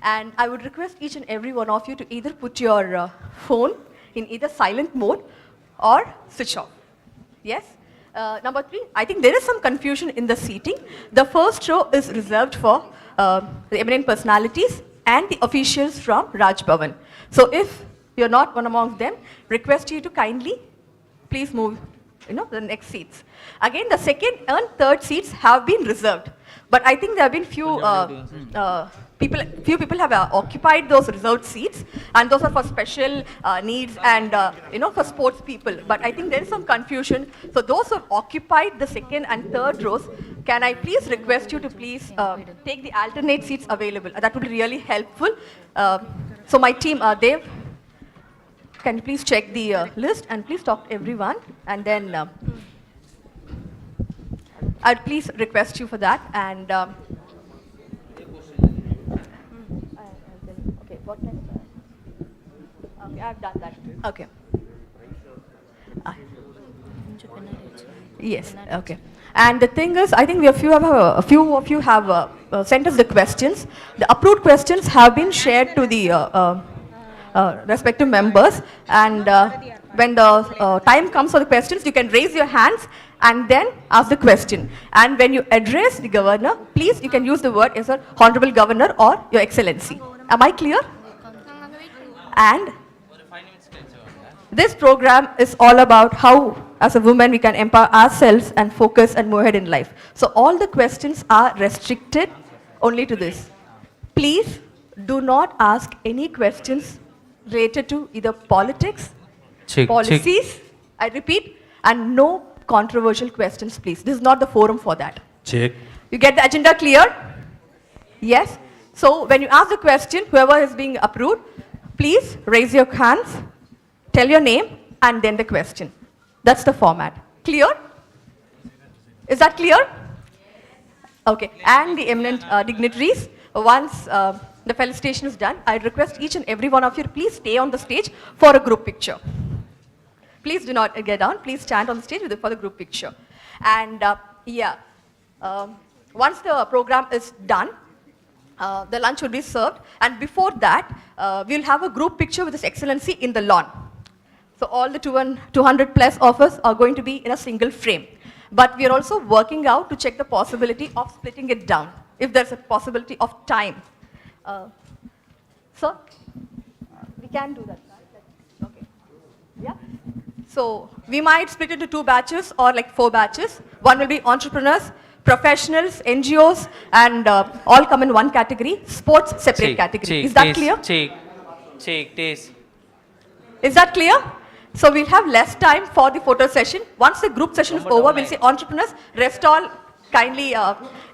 And I would request each and every one of you to either put your phone in either silent mode or switch off. Yes? Number 3, I think there is some confusion in the seating. The first row is reserved for the eminent personalities and the officials from Raj Bhavan. So if you're not one among them, request you to kindly please move the next seats. Again, the second and third seats have been reserved. But I think there have been few people have occupied those reserved seats, and those are for special needs and for sports people. But I think there is some confusion. So those who have occupied the second and third rows, can I please request you to please take the alternate seats available? That would be really helpful. So my team, Dev, can you please check the list and please talk to everyone, and then I'd please request you for that. And okay, what time? Okay, I've done that. Okay. Yes. Okay. And the thing is, I think a few of you have sent us the questions. The approved questions have been shared to the respective members, and when the time comes for the questions, you can raise your hands and then ask the question. And when you address the governor, please, you can use the word as Honorable Governor or Your Excellency. Am I clear? And this program is all about how, as a woman, we can empower ourselves and focus and move ahead in life. So all the questions are restricted only to this. Please do not ask any questions related to either politics, policies, I repeat, and no controversial questions, please. This is not the forum for that. Check. You get the agenda clear? Yes? So when you ask the question, whoever is being approved, please raise your hands, tell your name, and then the question. That's the format. Clear? Is that clear? Okay. And the eminent dignitaries, once the felicitation is done, I request each and every one of you to please stay on the stage for a group picture. Please do not get down. Please stand on the stage for the group picture. And once the program is done, the lunch will be served. And before that, we'll have a group picture with His Excellency in the lawn. So all the 200 plus of us are going to be in a single frame. But we are also working out to check the possibility of splitting it down, if there's a possibility of time. So, we can do that. Okay. Yeah. So we might split into 2 batches or like 4 batches. One will be entrepreneurs, professionals, NGOs, and all come in one category. Sports, separate category. Is that clear? Is that clear? So we'll have less time for the photo session. Once the group session is over, we'll say entrepreneurs, rest all kindly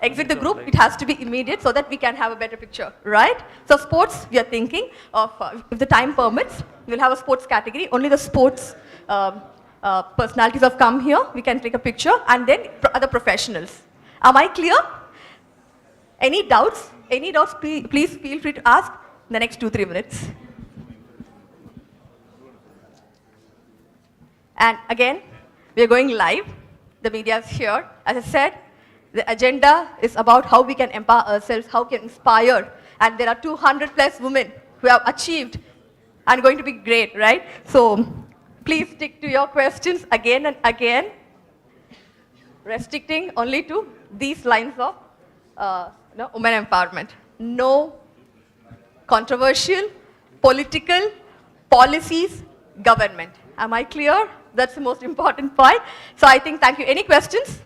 exit the group. It has to be immediate so that we can have a better picture, right? So sports, we are thinking of, if the time permits, we'll have a sports category. Only the sports personalities have come here. We can take a picture, and then other professionals. Am I clear? Any doubts? Any doubts, please feel free to ask in the next 2-3 minutes. And again, we are going live. The media is here. As I said, the agenda is about how we can empower ourselves, how we can inspire. And there are 200 plus women who have achieved and going to be great, right? So please stick to your questions again and again, restricting only to these lines of women empowerment. No controversial, political, policies, government. Am I clear? That's the most important part. So I think, thank you. Any questions?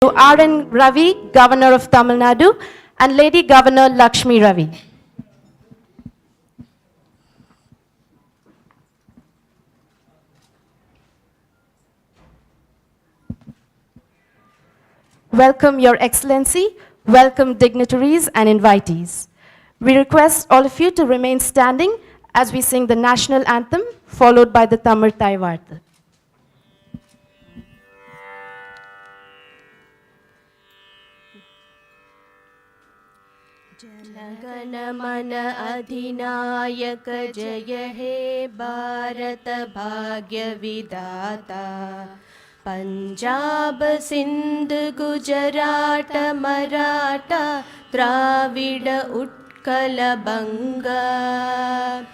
R.N. Ravi, Governor of Tamilnadu, and Lady Governor Lakshmi Ravi. Welcome, Your Excellency. Welcome, dignitaries and invitees. We request all of you to remain standing as we sing the national anthem, followed by the Tamil Thai Vartha. Jana Mana Adhinayaka Jaya He Bharat Bhagya Vidata Punjab Sindh Gujarat Maratha Dravida Utkala Banga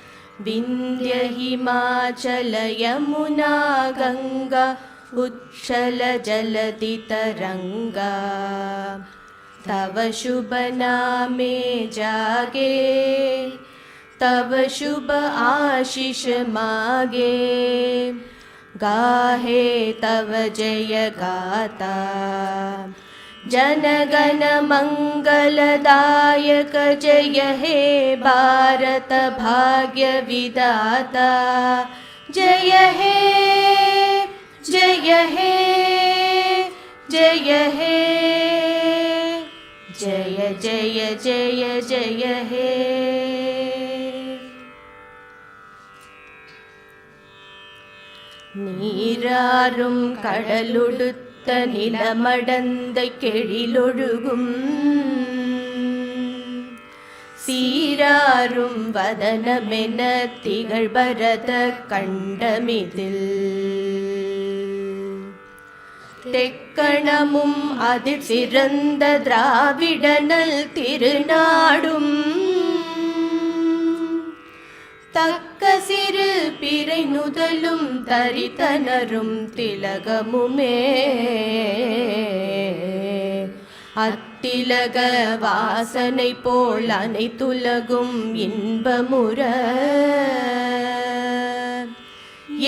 Vindhya Himachala Yamuna Ganga Uchala Jaladi Taranga तव शुभ नामे जागे तव शुभ आशीष मागे गाहे तव जय गाता जन गण मंगलदायक जय हे भारत भाग्य विधाता जय हे जय हे जय हे जय जय जय जय हे நீராறும் கடலுடுத்த நிலமடந்த கெழிலொழுகும் சீராறும் வதனமென திகழ்பரத கண்டமிதில் தெக்கணமும் அதில் சிறந்த திராவிடனல் திருநாடும் தக்க சிறு பிறை நுதலும் தரித்தனரும் திலகமுமே அத்திலக வாசனை போல் அனைத்துலகும் இன்பமுற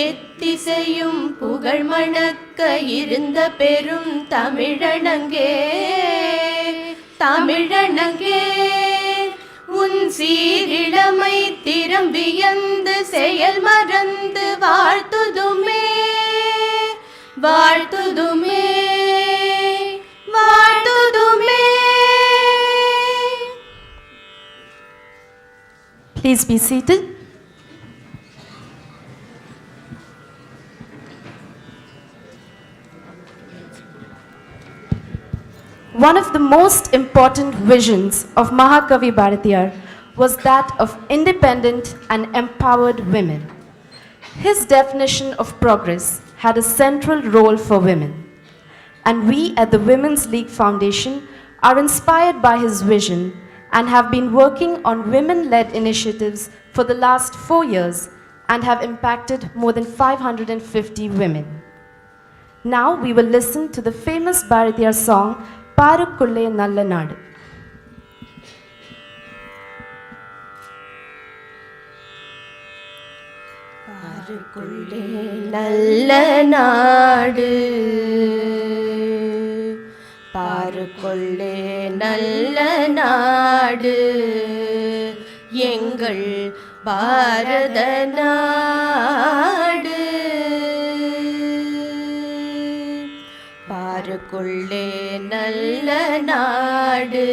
எத்திசையும் புகழ் மணக்க இருந்த பெரும் தமிழனங்கே தமிழனங்கே உன் சீரிழமை திறம் வியந்து செயல் மறந்து வாழ்த்துதுமே வாழ்த்துதுமே வாழ்த்துதுமே. Please be seated. One of the most important visions of Mahakavi Bharatiyar was that of independent and empowered women. His definition of progress had a central role for women, and we at the Women's League Foundation are inspired by his vision and have been working on women-led initiatives for the last 4 years and have impacted more than 550 women. Now we will listen to the famous Bharatiyar song பாருக்குள்ளே நல்ல நாடு. பாருக்குள்ளே நல்ல நாடு பாருக்குள்ளே நல்ல நாடு எங்கள் பாரத நாடு பாருக்குள்ளே நல்ல நாடு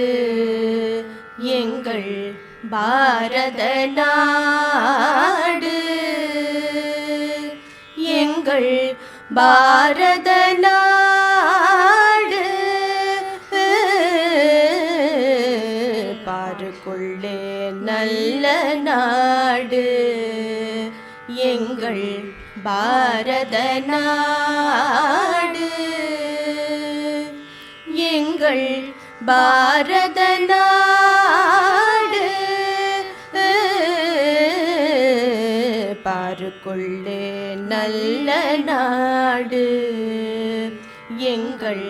எங்கள் பாரத நாடு எங்கள் பாரத நாடு பாருக்குள்ளே நல்ல நாடு எங்கள் பாரத நாடு எங்கள் பாரத நாடு பாருக்குள்ளே நல்ல நாடு எங்கள்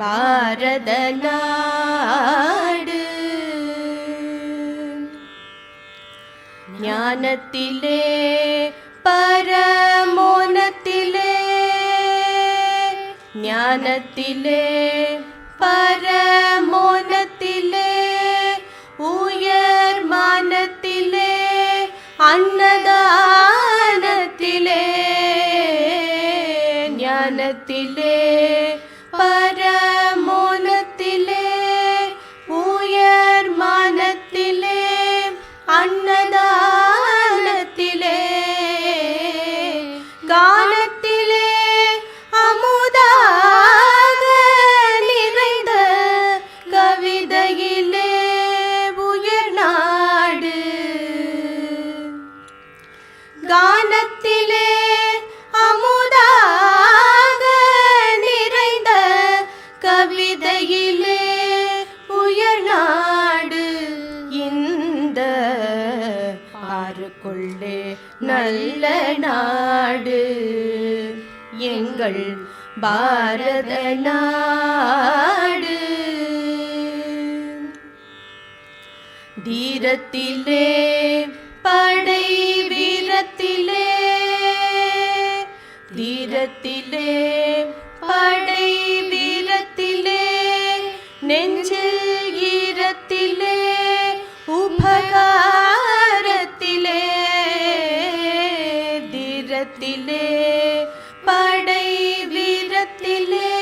பாரத நாடு ஞானத்திலே பரமோனத்திலே ஞானத்திலே பரமோனத்திலே உயர் மானத்திலே அன்னதானத்திலே ஞானத்திலே பரமோனத்திலே உயர் மானத்திலே அன்னதானத்திலே கானத்திலே அமுதாக நிறைந்த கவிதையிலே உயர் நாடு கானத்திலே அமுதாக நிறைந்த கவிதையிலே உயர் நாடு இந்த பாருக்குள்ளே நல்ல நாடு எங்கள் பாரத நாடு தீரத்திலே படை வீரத்திலே தீரத்திலே படை வீரத்திலே நெஞ்சில் ஈரத்திலே உபகாரத்திலே தீரத்திலே படை வீரத்திலே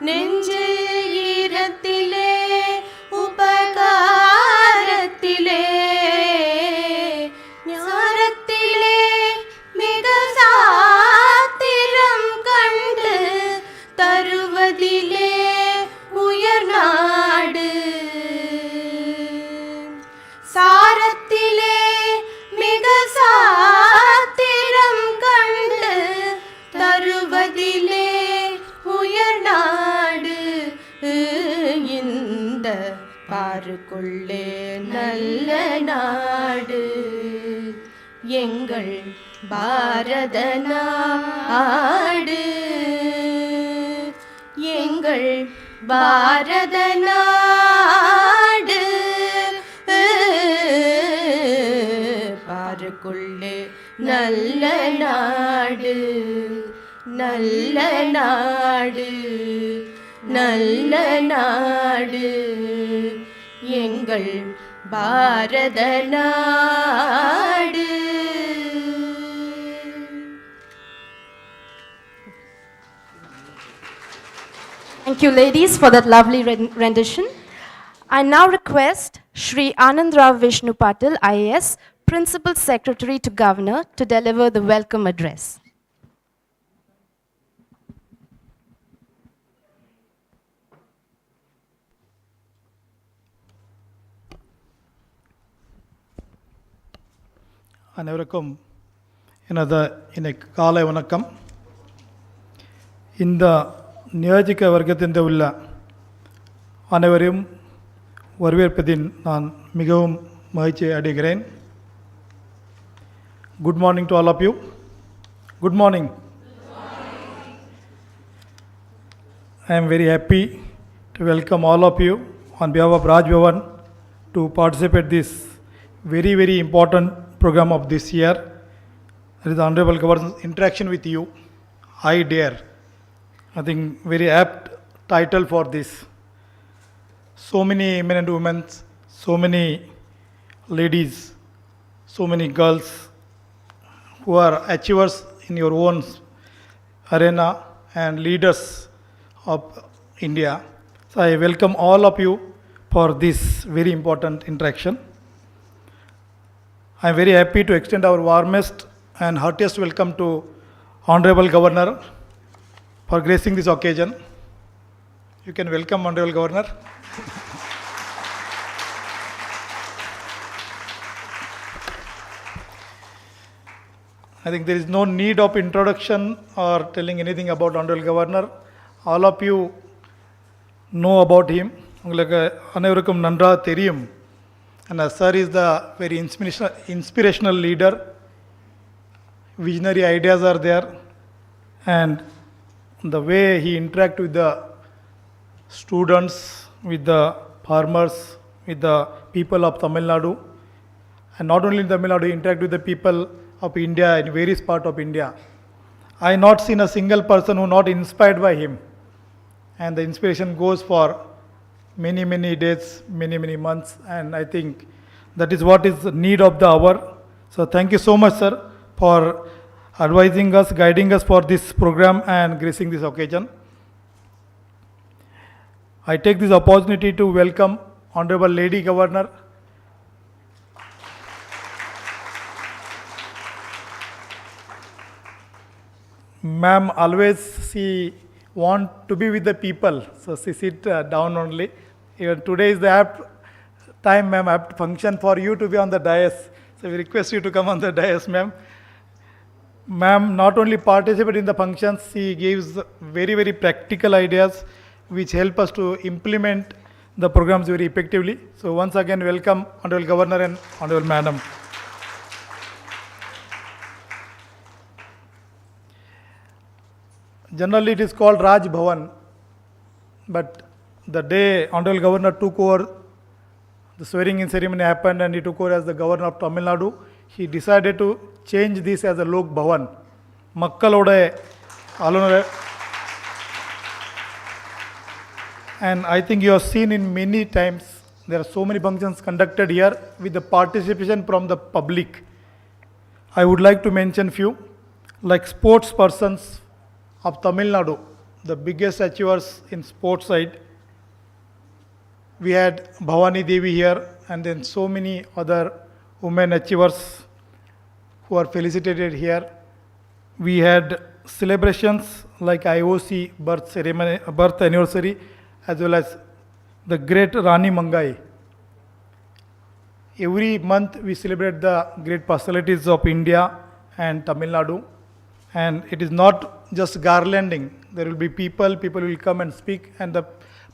நெஞ்சில் ஈரத்திலே உபகாரத்திலே ஞானத்திலே மிக சாத்திரம் கண்டு தருவதிலே உயர் நாடு சாரத்திலே மிக சாத்திரம் கண்டு தருவதிலே உயர் நாடு இந்த பாருக்குள்ளே நல்ல நாடு எங்கள் பாரத நாடு எங்கள் பாரத நாடு பாருக்குள்ளே நல்ல நாடு நல்ல நாடு நல்ல நாடு எங்கள் பாரத நாடு Thank you, ladies, for that lovely rendition. I now request Shri Anandrav Vishnu Patil, IAS, Principal Secretary to Governor, to deliver the welcome address. அனைவருக்கும் எனது இன்னைக்கு காலை வணக்கம். இந்த நியோஜக வர்க்கத்தின் உள்ள அனைவரையும் வரவேற்பதில் நான் மிகவும் மகிழ்ச்சி அடைகிறேன். Good morning to all of you. Good morning. I am very happy to welcome all of you on behalf of Raj Bhavan to participate this very, very important program of this year. That is the Honorable Governor's interaction with you. I dare. I think very apt title for this. So many men and women, so many ladies, so many girls who are achievers in your own arena and leaders of India. So I welcome all of you for this very important interaction. I am very happy to extend our warmest and heartiest welcome to Honorable Governor for gracing this occasion. You can welcome Honorable Governor. I think there is no need of introduction or telling anything about Honorable Governor. All of you know about him. உங்களுக்கு அனைவருக்கும் நன்றாக தெரியும். And sir is the very inspirational leader. Visionary ideas are there. And the way he interacts with the students, with the farmers, with the people of Tamilnadu. And not only in Tamilnadu, he interacts with the people of India in various parts of India. I have not seen a single person who not inspired by him. and the inspiration goes for many, many days, many, many months, and I think that is what is the need of the hour. So thank you so much, sir, for advising us, guiding us for this program and gracing this occasion. I take this opportunity to welcome Honorable Lady Governor, ma'am. Always she want to be with the people, so she sit down only. Even today is the apt time, ma'am, apt function for you to be on the dais. So we request you to come on the dais, ma'am. Ma'am not only participate in the functions, she gives very, very practical ideas which help us to implement the programs very effectively. So once again, welcome Honorable Governor and Honorable Madam. Generally it is called Raj Bhavan, but the day Honorable Governor took over, the swearing in ceremony happened and he took over as the Governor of Tamilnadu, he decided to change this as a Lok Bhavan. Makkalode Alunare. And I think you have seen in many times, there are so many functions conducted here with the participation from the public. I would like to mention few, like sports persons of Tamil Nadu, the biggest achievers in sports side. We had Bhavani Devi here, and then so many other women achievers who are felicitated here. We had celebrations like IOC birth ceremony, birth anniversary, as well as the great Rani Mangai. Every month we celebrate the great personalities of India and Tamil Nadu. And it is not just garlanding. There will be people will come and speak, and the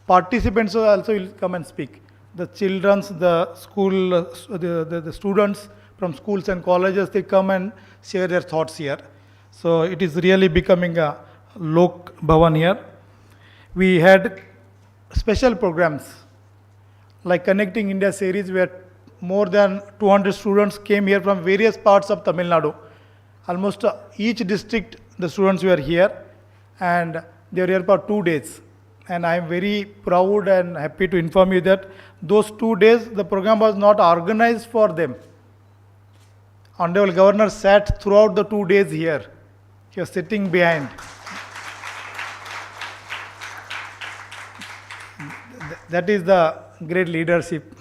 participants also will come and speak. The children, the school, the students from schools and colleges, they come and share their thoughts here. So it is really becoming a Lok Bhavan here. We had special programs like Connecting India series, where more than 200 students came here from various parts of Tamil Nadu. Almost each district the students were here, and they were here for 2 days. And I am very proud and happy to inform you that those 2 days the program was not organized for them. Honorable Governor sat throughout the 2 days here. He was sitting behind. That is the great leadership.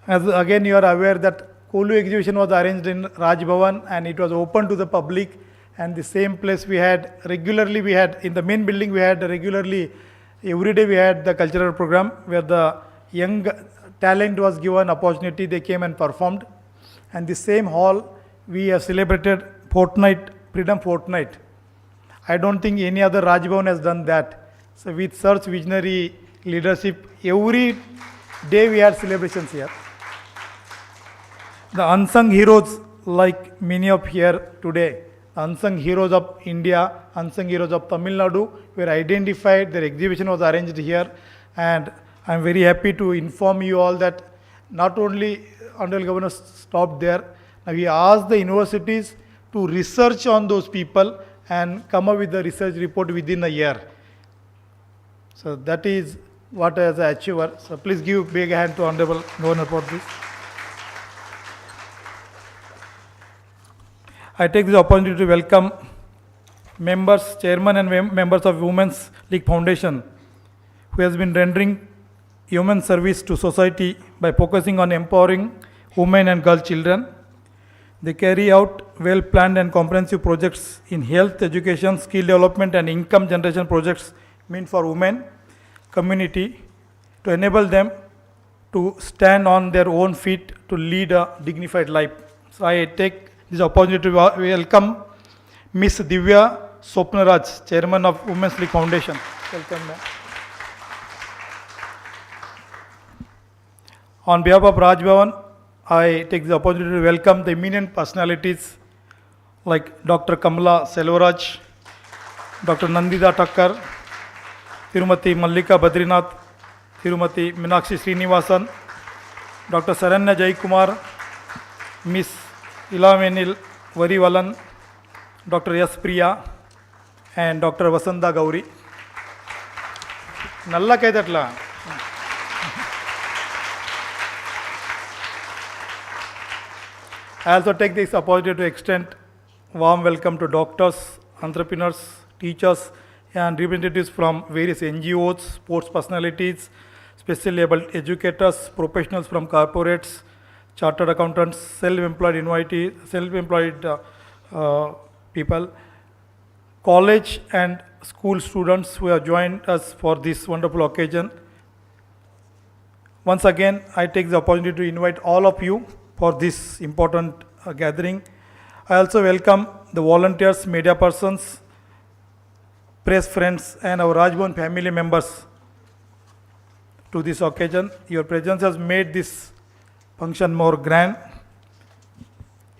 As again you are aware that Kolu exhibition was arranged in Raj Bhavan, and it was open to the public, and the same place we had regularly, we had in the main building, we had regularly, every day we had the cultural program where the young talent was given opportunity, they came and performed. And the same hall we have celebrated fortnight, Freedom Fortnight. I don't think any other Raj Bhavan has done that. So with such visionary leadership, every day we had celebrations here. The unsung heroes, like many of here today, unsung heroes of India, unsung heroes of Tamil Nadu were identified, their exhibition was arranged here, and I am very happy to inform you all that not only Honorable Governor stopped there, now he asked the universities to research on those people and come up with the research report within a year. So that is what as an achiever. So please give big hand to Honorable Governor for this. I take this opportunity to welcome members, chairman and members of Women's League Foundation, who has been rendering human service to society by focusing on empowering women and girl children. They carry out well-planned and comprehensive projects in health, education, skill development and income generation projects meant for women, community, to enable them to stand on their own feet to lead a dignified life. So I take this opportunity to welcome Miss Divya Sopnaraj, Chairman of Women's League Foundation. Welcome, ma'am. On behalf of Raj Bhavan, I take the opportunity to welcome the eminent personalities like Dr. Kamala Selvaraj, Dr. Nandita Thakkar, Tirumati Mallika Badrinath, Tirumati Meenakshi Srinivasan, Dr. Saranya Jaikumar, Miss Ilavenil Varivalan, Dr. S. Priya, and Dr. Vasanta Gauri. Nalla kaidatla. I also take this opportunity to extend warm welcome to doctors, entrepreneurs, teachers, and representatives from various NGOs, sports personalities, specially abled educators, professionals from corporates, chartered accountants, self-employed people, college and school students who have joined us for this wonderful occasion. Once again, I take the opportunity to invite all of you for this important gathering. I also welcome the volunteers, media persons, press friends, and our Raj Bhavan family members to this occasion. Your presence has made this function more grand.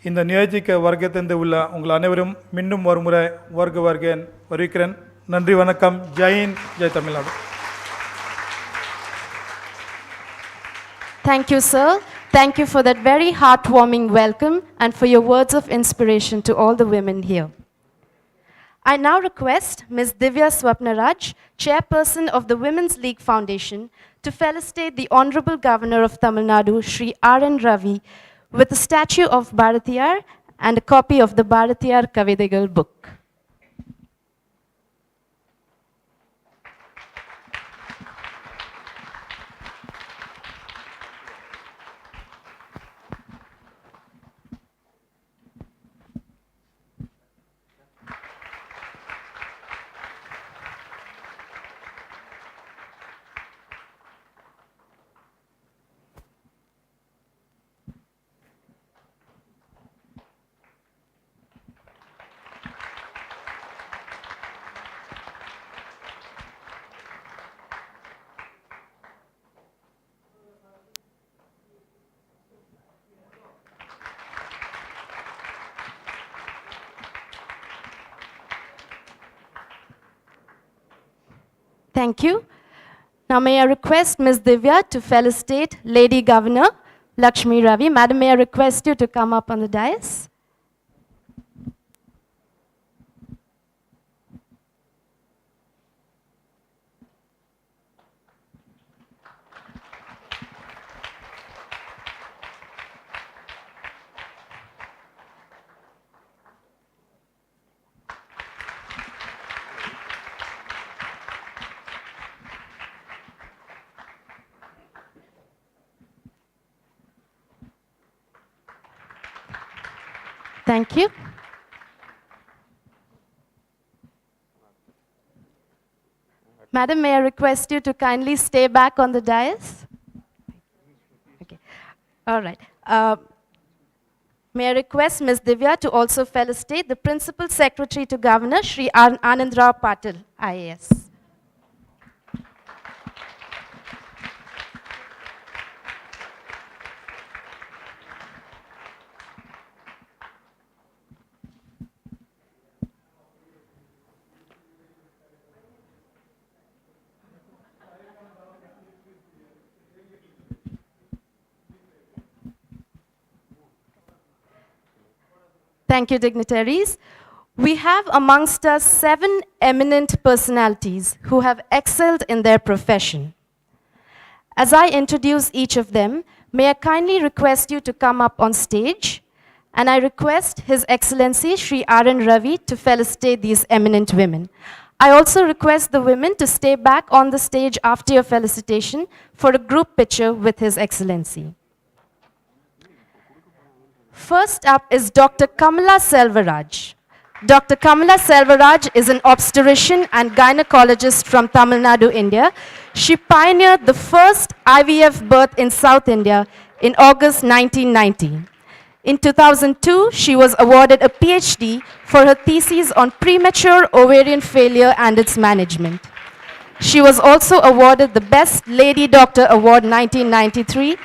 இந்த நியோஜிக்க வர்க்கத்திலிருந்து உள்ள உங்கள் அனைவரும் மீண்டும் ஒரு முறை வருகிறேன் நன்றி வணக்கம் Jai Hind Jai Tamil Nadu. Thank you, sir. Thank you for that very heartwarming welcome and for your words of inspiration to all the women here. I now request Ms. Divya Swapnaraj, Chairperson of the Women's League Foundation, to felicitate the Honorable Governor of Tamil Nadu, Sri R.N. Ravi, with a statue of Bharatiyar and a copy of the Bharatiyar Kavidegal book. Thank you. Now may I request Ms. Divya to felicitate Lady Governor Lakshmi Ravi. Madam, may I request you to come up on the dais? Thank you. Madam, may I request you to kindly stay back on the dais? Okay. All right. May I request Ms. Divya to also felicitate the Principal Secretary to Governor, Sri Anandrao Patil, IAS. Thank you, dignitaries. We have amongst us 7 eminent personalities who have excelled in their profession. As I introduce each of them, may I kindly request you to come up on stage, and I request His Excellency Sri R.N. Ravi to felicitate these eminent women. I also request the women to stay back on the stage after your felicitation for a group picture with His Excellency. First up is Dr. Kamala Selvaraj. Dr. Kamala Selvaraj is an obstetrician and gynecologist from Tamilnadu, India. She pioneered the first IVF birth in South India in August 1990. In 2002, she was awarded a PhD for her thesis on premature ovarian failure and its management. She was also awarded the Best Lady Doctor Award 1993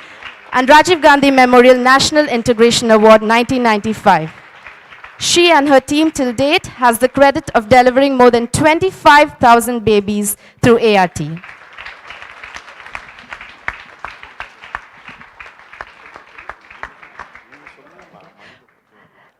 and Rajiv Gandhi Memorial National Integration Award 1995. She and her team till date has the credit of delivering more than 25,000 babies through ART.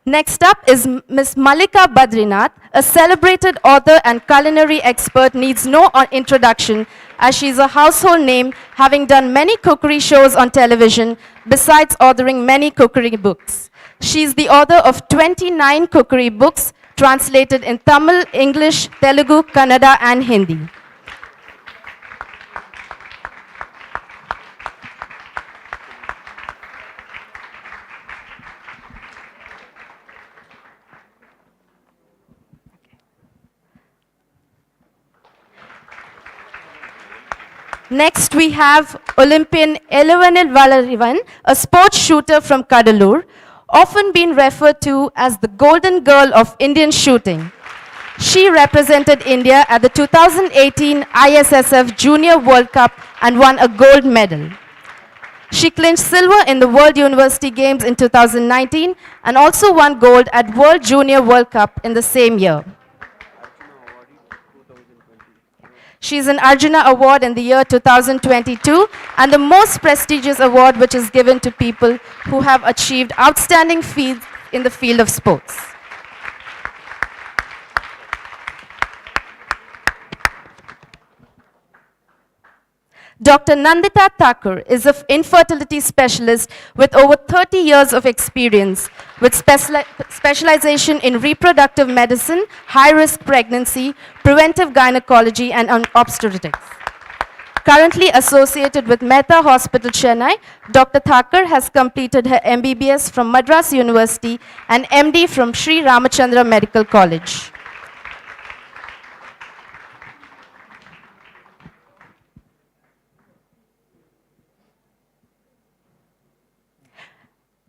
Next up is Ms. Malika Badrinath, a celebrated author and culinary expert, needs no introduction as she is a household name, having done many cookery shows on television besides authoring many cookery books. She is the author of 29 cookery books translated in Tamil, English, Telugu, Kannada and Hindi. Next, we have Olympian Elevanil Valarivan, a sports shooter from Kadalur, often been referred to as the golden girl of Indian shooting. She represented India at the 2018 ISSF Junior World Cup and won a gold medal. She clinched silver in the World University Games in 2019 and also won gold at World Junior World Cup in the same year. She is an Arjuna Award in the year 2022 and the most prestigious award which is given to people who have achieved outstanding feats in the field of sports. Dr. Nandita Thakur is an infertility specialist with over 30 years of experience with specialization in reproductive medicine, high-risk pregnancy, preventive gynecology, and obstetrics. Currently associated with Mehta Hospital, Chennai, Dr. Thakur has completed her MBBS from Madras University and MD from Sri Ramachandra Medical College.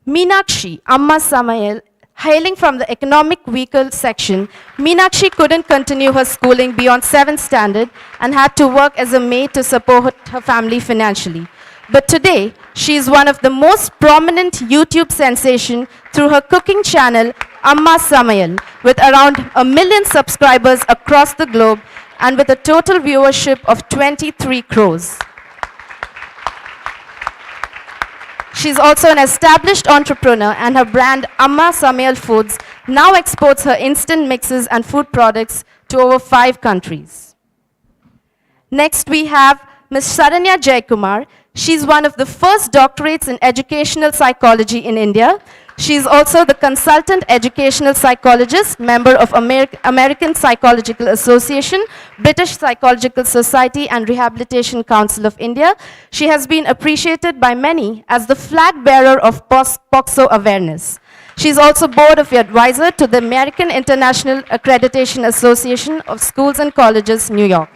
Meenakshi Amma Samayal, hailing from the economic vehicle section, Meenakshi couldn't continue her schooling beyond 7th standard and had to work as a maid to support her family financially. But today, she is one of the most prominent YouTube sensation through her cooking channel, Amma Samayal, with around 1 million subscribers across the globe and with a total viewership of 23 crores. She's also an established entrepreneur and her brand Amma Samayal Foods now exports her instant mixes and food products to over 5 countries. Next we have Ms. Saranya Jaikumar. She's one of the first doctorates in educational psychology in India. She's also the consultant educational psychologist, member of American Psychological Association, British Psychological Society and Rehabilitation Council of India. She has been appreciated by many as the flag bearer of POXO awareness. She's also board of advisor to the American International Accreditation Association of Schools and Colleges, New York.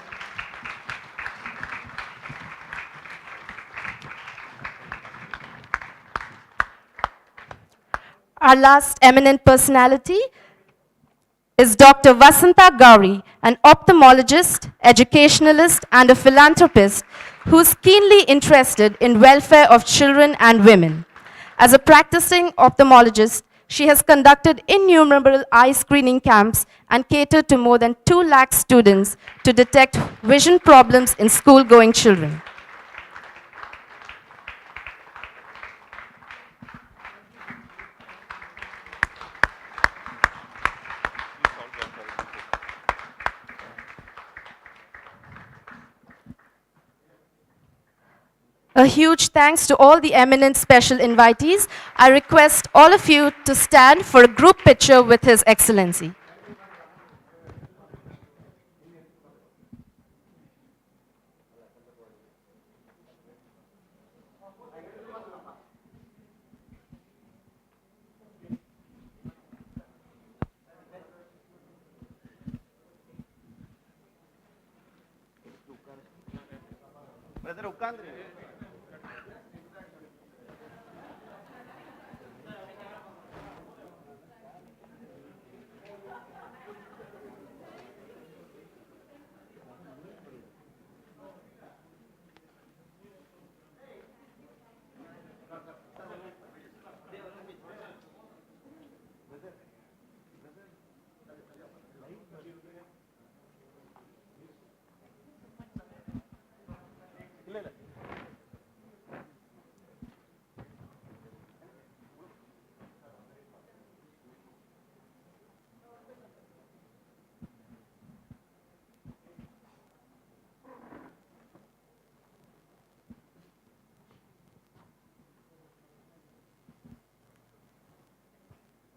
Our last eminent personality is Dr. Vasanta Gauri, an ophthalmologist, educationalist, and a philanthropist who is keenly interested in welfare of children and women. As a practicing ophthalmologist, she has conducted innumerable eye screening camps and catered to more than 2 lakh students to detect vision problems in school-going children. A huge thanks to all the eminent special invitees. I request all of you to stand for a group picture with His Excellency.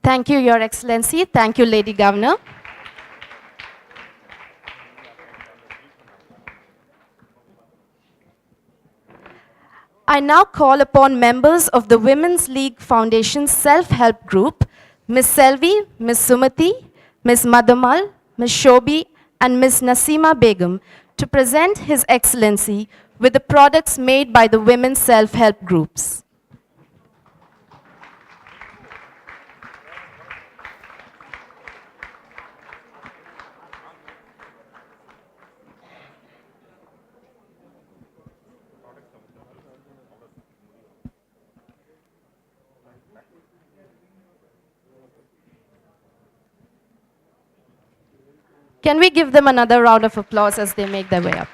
Thank you, Your Excellency. Thank you, Lady Governor. I now call upon members of the Women's League Foundation Self-Help Group, Ms. Selvi, Ms. Sumati, Ms. Madhamal, Ms. Shobi, and Ms. Nasima Begum to present His Excellency with the products made by the women's self-help groups. Can we give them another round of applause as they make their way up?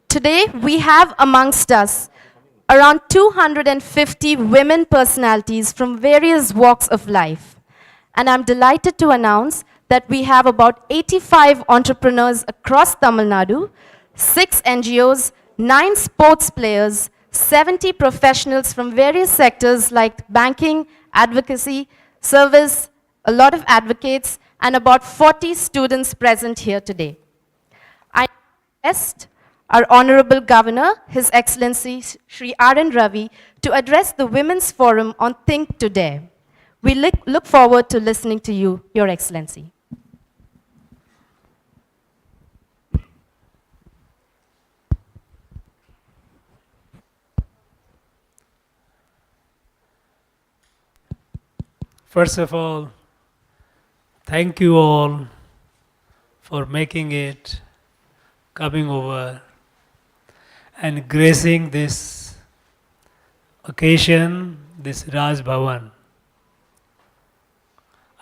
Today, we have amongst us around 250 women personalities from various walks of life. And I'm delighted to announce that we have about 85 entrepreneurs across Tamilnadu, 6 NGOs, 9 sports players, 70 professionals from various sectors like banking, advocacy, service, a lot of advocates, and about 40 students present here today. I request our Honorable Governor, His Excellency Shri R.N. Ravi, to address the Women's Forum on Think Today. We look forward to listening to you, Your Excellency. First of all, thank you all for making it, coming over, and gracing this occasion, this Raj Bhavan.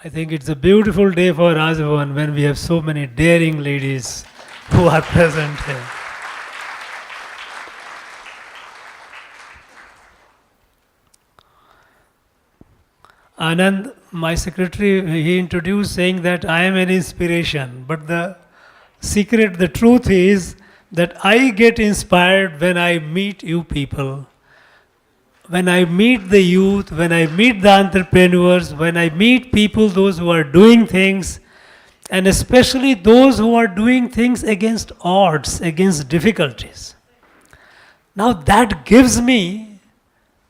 I think it's a beautiful day for Raj Bhavan when we have so many daring ladies who are present here. Anand, my secretary, he introduced saying that I am an inspiration, but the secret, the truth is that I get inspired when I meet you people, when I meet the youth, when I meet the entrepreneurs, when I meet people, those who are doing things, and especially those who are doing things against odds, against difficulties. Now that gives me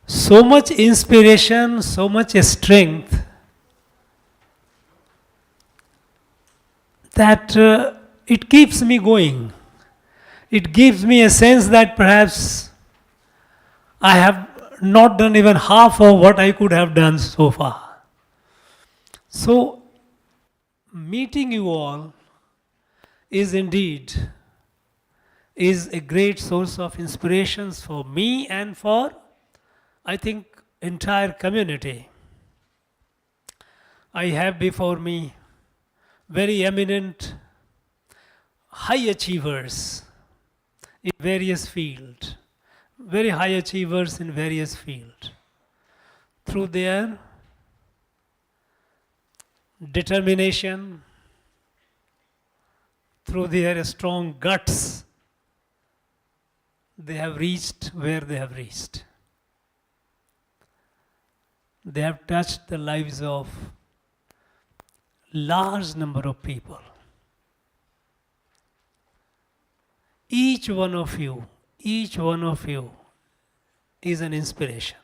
so much inspiration, so much strength that it keeps me going. It gives me a sense that perhaps I have not done even half of what I could have done so far. So, meeting you all is indeed a great source of inspirations for me and for, I think, entire community. I have before me very eminent high achievers in various fields, very high achievers in various fields. Through their determination, through their strong guts, they have reached where they have reached. They have touched the lives of large number of people. Each one of you is an inspiration.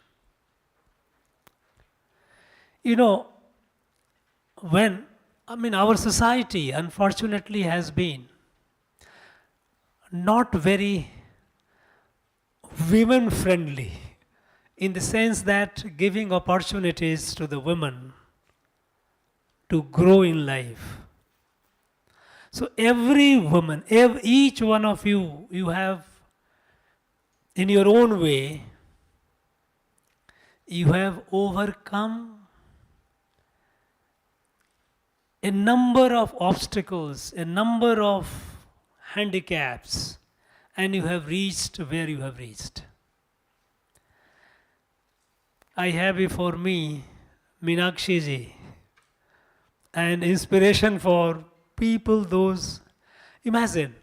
You know, our society unfortunately has been not very women friendly, in the sense that giving opportunities to the women to grow in life. So every woman, each one of you, you have in your own way, you have overcome a number of obstacles, a number of handicaps, and you have reached where you have reached. I have before me Meenakshi ji, an inspiration for people, those, imagine,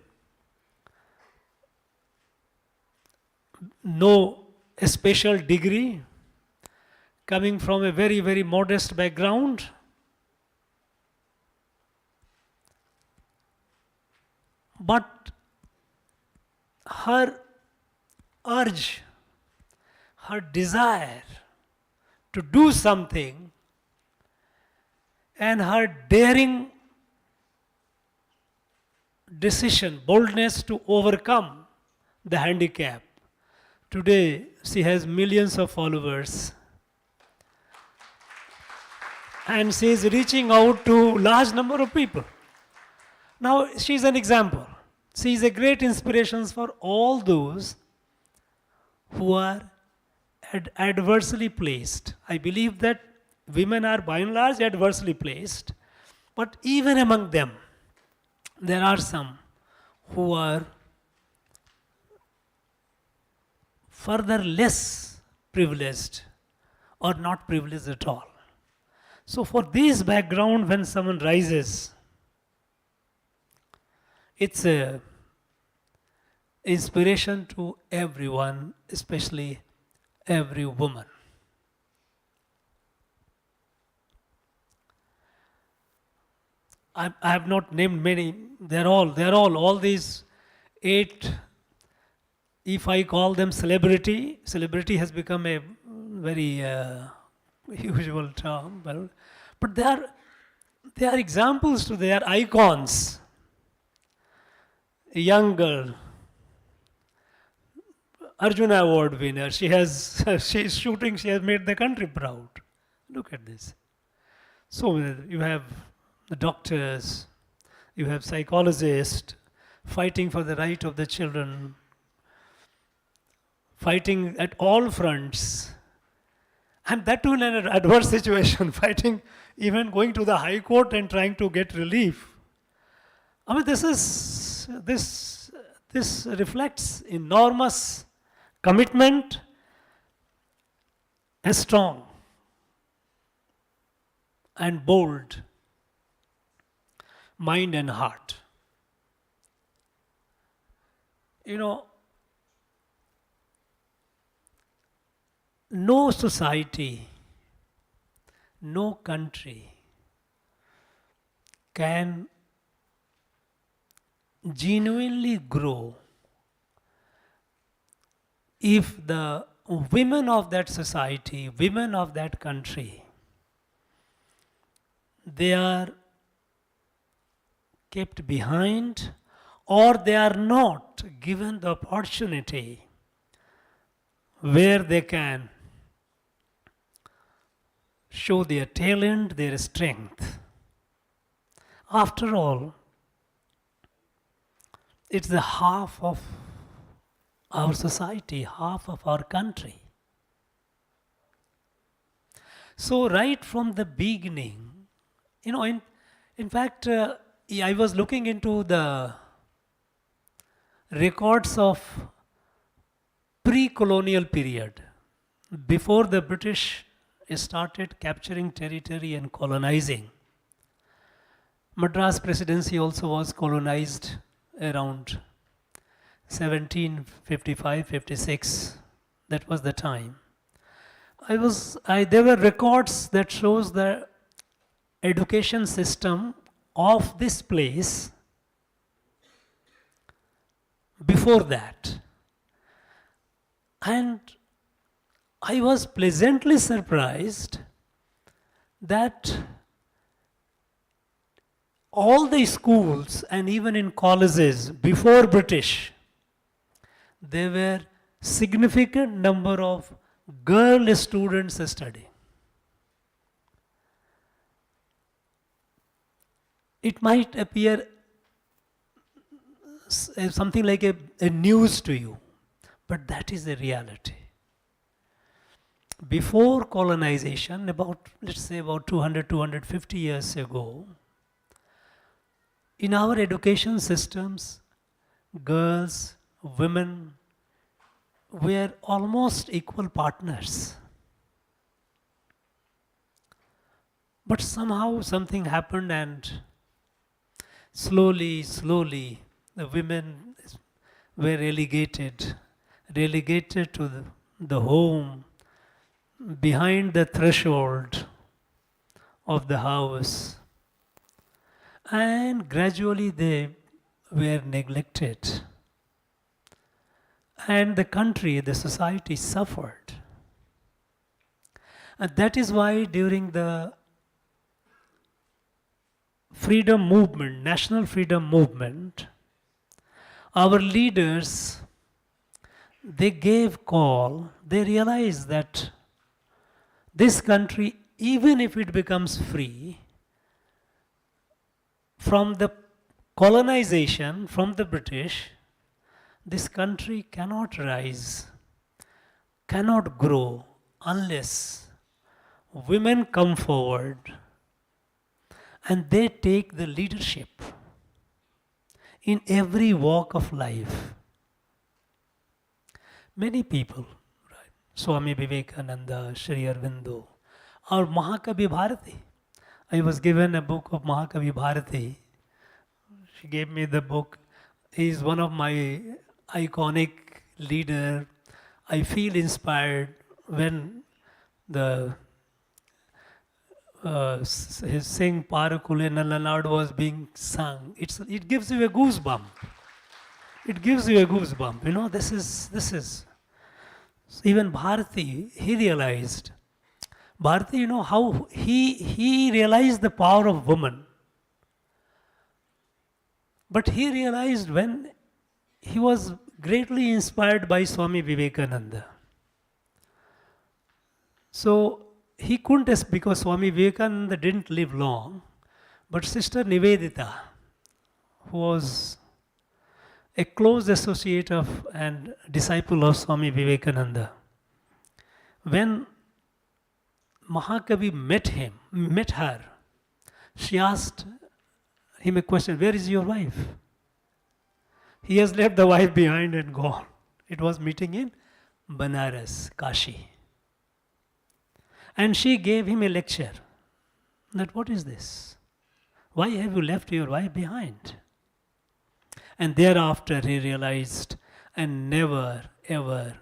no a special degree, coming from a very, very modest background, but her urge, her desire to do something, and her daring decision, boldness to overcome the handicap. Today, she has millions of followers, and she is reaching out to large number of people. Now, she is an example. She is a great inspiration for all those who are adversely placed. I believe that women are by and large adversely placed, but even among them, there are some who are further less privileged or not privileged at all. So for this background, when someone rises, it's a inspiration to everyone, especially every woman. I have not named many. They're all these 8. If I call them celebrity has become a very usual term. But they are examples to, they are icons. A young girl, Arjuna Award winner. She is shooting. She has made the country proud. Look at this. So you have the doctors, you have psychologists fighting for the right of the children, fighting at all fronts, and that too in an adverse situation, fighting, even going to the High Court and trying to get relief. I mean, this reflects enormous commitment, a strong and bold mind and heart. You know, no society, no country can genuinely grow if the women of that society, women of that country, they are kept behind, or they are not given the opportunity where they can show their talent, their strength. After all, it's the half of our society, half of our country. So right from the beginning, in fact, I was looking into the records of pre-colonial period, before the British started capturing territory and colonizing. Madras Presidency also was colonized around 1755-56. That was the time. There were records that shows that education system of this place before that. And I was pleasantly surprised that all the schools and even in colleges before British, there were significant number of girl students studying. It might appear something like a news to you, but that is the reality. Before colonization, about, let's say about 200, 250 years ago, in our education systems, girls, women were almost equal partners. But somehow something happened and slowly, the women were relegated to the home, behind the threshold of the house, and gradually they were neglected. And the country, the society suffered. And that is why during the freedom movement, national freedom movement, our leaders, they gave call, they realized that this country, even if it becomes free from the colonization, from the British, this country cannot rise, cannot grow unless women come forward and they take the leadership in every walk of life. Many people, right, Swami Vivekananda, Sri Aurobindo, or Mahakavi Bharati. I was given a book of Mahakavi Bharati. She gave me the book. He is one of my iconic leader. I feel inspired when the his Sing Parakule Nalanad was being sung. It gives you a goosebump. It gives you a goosebump. You know, this is. Even Bharati, he realized. Bharati, you know how he realized the power of woman. But he realized when he was greatly inspired by Swami Vivekananda. So he couldn't, because Swami Vivekananda didn't live long, but Sister Nivedita, who was a close associate of and disciple of Swami Vivekananda, when Mahakavi met her, she asked him a question, where is your wife? He has left the wife behind and gone. It was meeting in Banaras, Kashi. And she gave him a lecture that what is this? Why have you left your wife behind? And thereafter he realized and never ever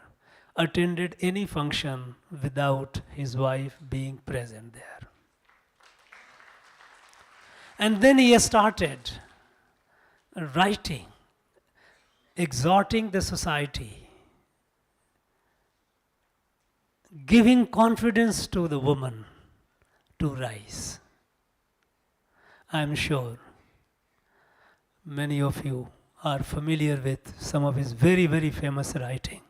attended any function without his wife being present there. And then he started writing, exhorting the society, giving confidence to the woman to rise. I am sure many of you are familiar with some of his very, very famous writing.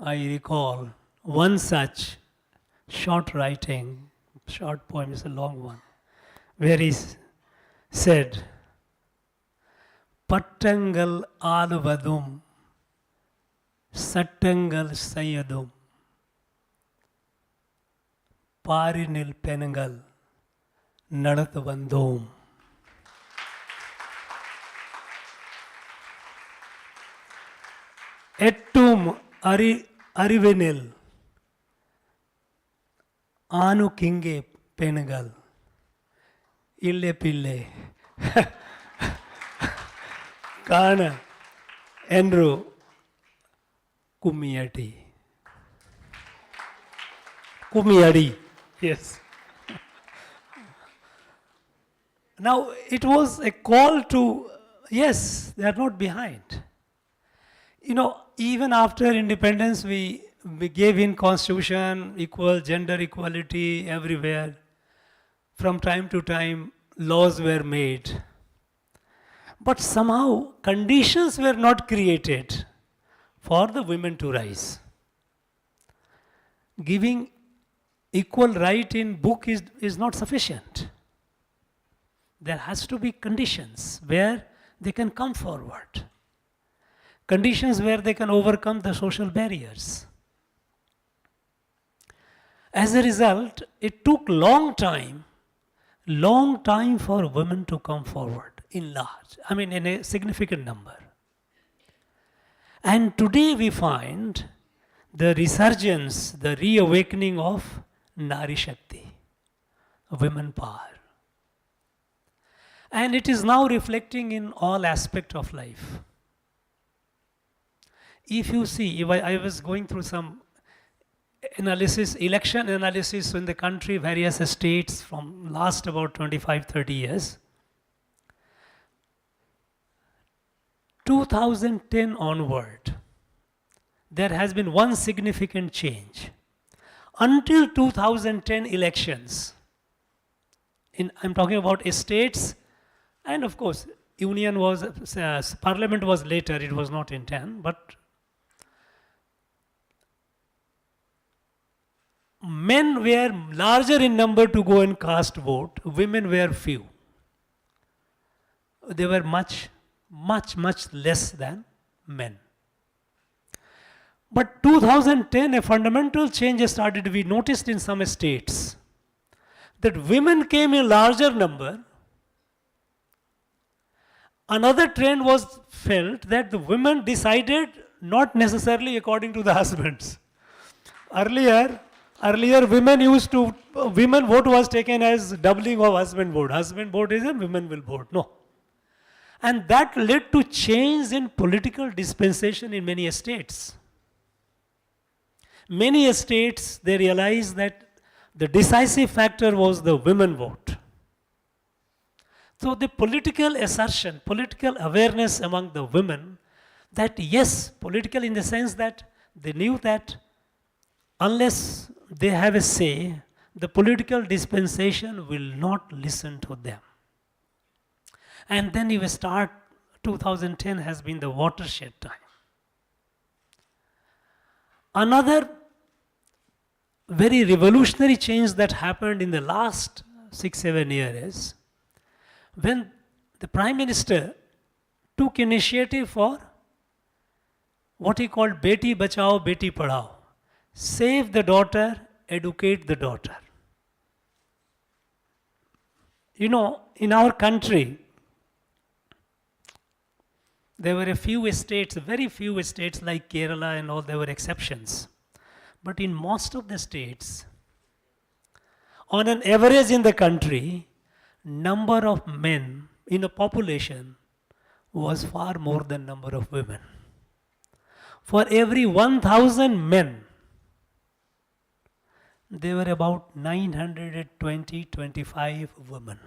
I recall one such short writing, short poem is a long one, where he said, Pattangal Alvadum, Sattangal Sayadum, Parinil Penangal, Nadatavandom. Ettum Arivenil, Anu Kinge Penangal, Ille Pille, Kana, Enru, Kumiyati. Kumiyadi, yes. Now, it was a call to, yes, they are not behind. You know, even after independence, we gave in constitution, equal gender equality everywhere. From time to time, laws were made. But somehow, conditions were not created for the women to rise. Giving equal right in book is not sufficient. There has to be conditions where they can come forward. Conditions where they can overcome the social barriers. As a result, it took long time for women to come forward in large, in a significant number. And today we find the resurgence, the reawakening of Nari Shakti, women power. And it is now reflecting in all aspects of life. If you see, if I was going through some analysis, election analysis in the country, various states from last about 25-30 years. 2010 onward, there has been one significant change. Until 2010 elections, I'm talking about states, and of course, union was, parliament was later, it was not in 10, but men were larger in number to go and cast vote, women were few. They were much less than men. But 2010, a fundamental change started to be noticed in some states, that women came in larger number. Another trend was felt that the women decided not necessarily according to the husbands. Earlier women vote was taken as doubling of husband vote. Husband vote is and women will vote. No. And that led to change in political dispensation in many states. Many states, they realized that the decisive factor was the women vote. So the political assertion, political awareness among the women, that yes, political in the sense that they knew that unless they have a say, the political dispensation will not listen to them. And then you start, 2010 has been the watershed time. Another very revolutionary change that happened in the last 6-7 years is when the Prime Minister took initiative for what he called Beti Bachao, Beti Padhao. Save the daughter, educate the daughter. You know, in our country, there were a few states, very few states like Kerala and all, there were exceptions. But in most of the states, on an average in the country, number of men in a population was far more than number of women. For every 1,000 men, there were about 925 women.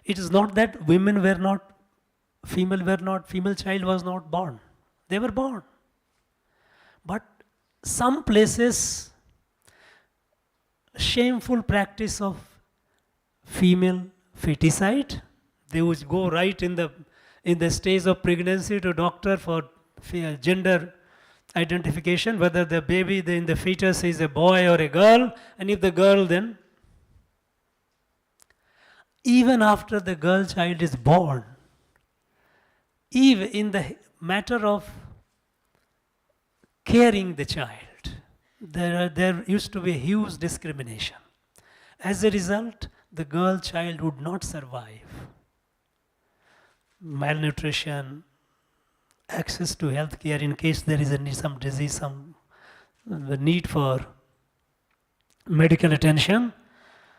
It is not that women were not, female child was not born. They were born. But some places, shameful practice of female feticide, they would go right in the stage of pregnancy to doctor for gender identification, whether the baby in the fetus is a boy or a girl, and if the girl, then even after the girl child is born, even in the matter of caring the child, there used to be a huge discrimination. As a result, the girl child would not survive. Malnutrition, access to health care in case there is some disease, the need for medical attention,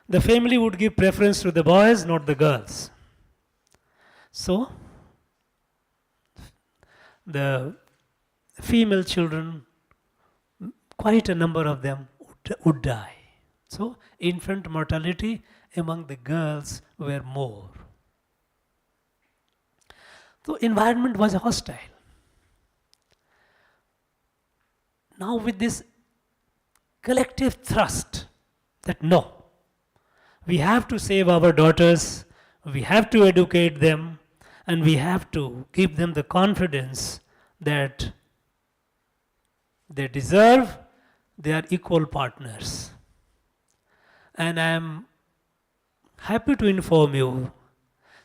the family would give preference to the boys, not the girls. So, the female children, quite a number of them would die. So infant mortality among the girls were more. So environment was hostile. Now with this collective thrust that no, we have to save our daughters, we have to educate them, and we have to give them the confidence that they deserve, they are equal partners. And I am happy to inform you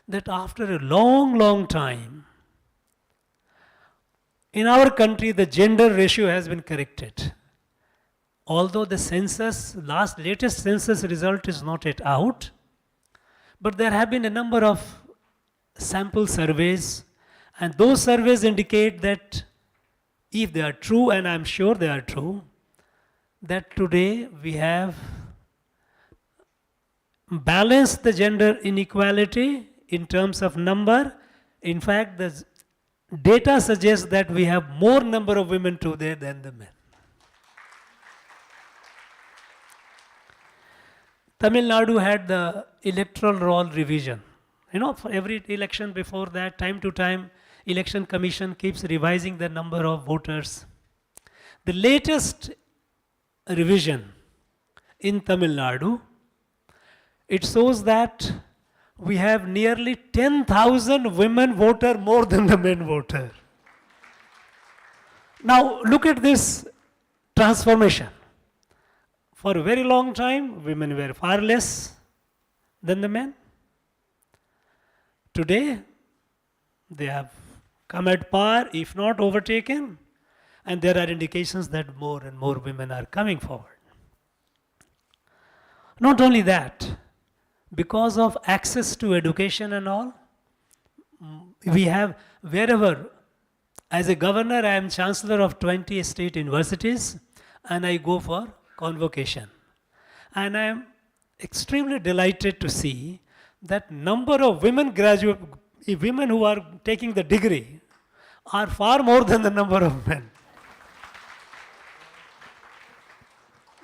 that after a long, long time, in our country the gender ratio has been corrected. Although the census, latest census result is not yet out, but there have been a number of sample surveys, and those surveys indicate that if they are true, and I am sure they are true, that today we have balanced the gender inequality in terms of number. In fact, the data suggests that we have more number of women today than the men. Tamilnadu had the electoral roll revision. For every election before that, time to time, election commission keeps revising the number of voters. The latest revision in Tamil Nadu, it shows that we have nearly 10,000 women voter more than the men voter. Now look at this transformation. For a very long time, women were far less than the men. Today, they have come at par, if not overtaken, and there are indications that more and more women are coming forward. Not only that, because of access to education and all, we have wherever, as a governor, I am chancellor of 20 state universities, and I go for convocation. And I am extremely delighted to see that number of women who are taking the degree are far more than the number of men.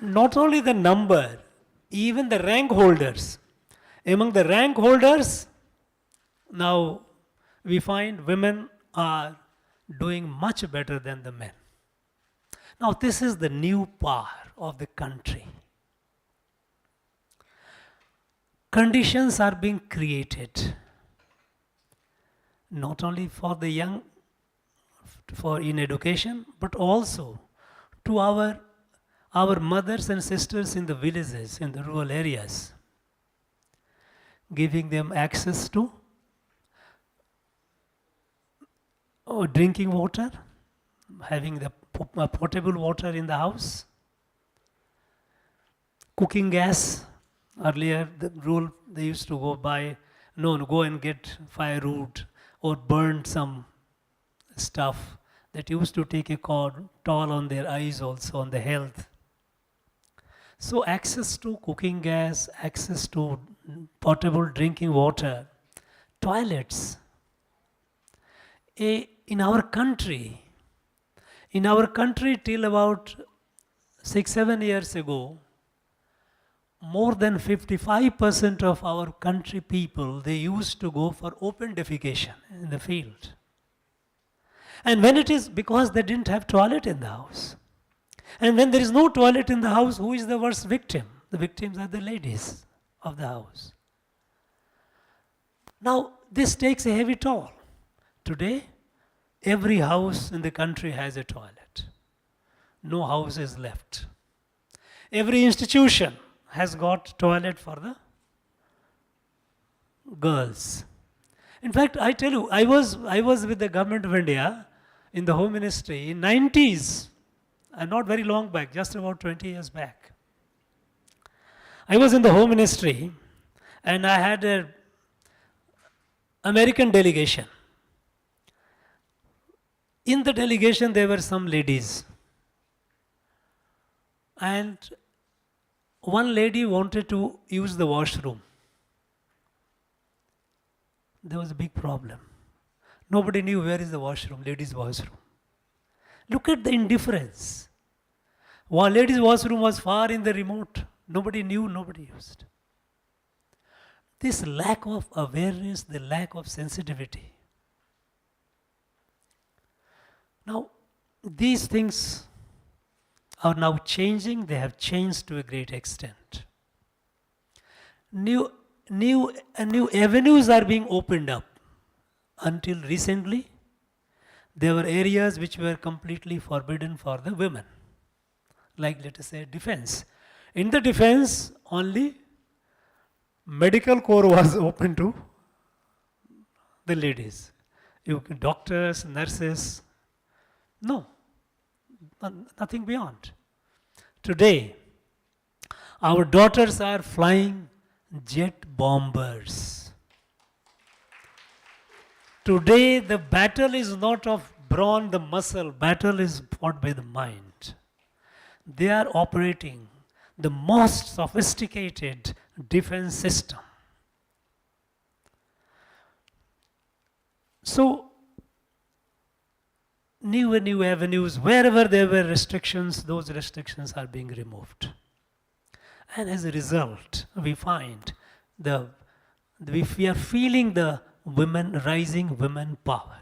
Not only the number, even the rank holders. Among the rank holders, now we find women are doing much better than the men. Now this is the new power of the country. Conditions are being created, not only for the young, in education, but also to our mothers and sisters in the villages, in the rural areas, giving them access to drinking water, having the potable water in the house, cooking gas. Earlier, the rule they used to go and get firewood or burn some stuff that used to take a toll on their eyes, also on the health. So access to cooking gas, access to potable drinking water, toilets. In our country till about 6-7 years ago, more than 55% of our country people, they used to go for open defecation in the field. And when it is because they didn't have toilet in the house. And when there is no toilet in the house, who is the worst victim? The victims are the ladies of the house. Now, this takes a heavy toll. Today, every house in the country has a toilet. No house is left. Every institution has got toilet for the girls. In fact, I tell you, I was with the government of India in the Home Ministry in 90s, and not very long back, just about 20 years back. I was in the Home Ministry and I had an American delegation. In the delegation there were some ladies, and one lady wanted to use the washroom. There was a big problem. Nobody knew where is the washroom, ladies' washroom. Look at the indifference. Ladies' washroom was far in the remote Nobody knew, nobody used. This lack of awareness, the lack of sensitivity. Now, these things are now changing, they have changed to a great extent. New avenues are being opened up. Until recently, there were areas which were completely forbidden for the women. Like, let us say, defense. In the defense, only medical corps was open to the ladies. Doctors, nurses, no, nothing beyond. Today, our daughters are flying jet bombers. Today, the battle is not of brawn, the muscle, battle is fought by the mind. They are operating the most sophisticated defense system. So, new avenues, wherever there were restrictions, those restrictions are being removed. And as a result, we find we are feeling the rising women power.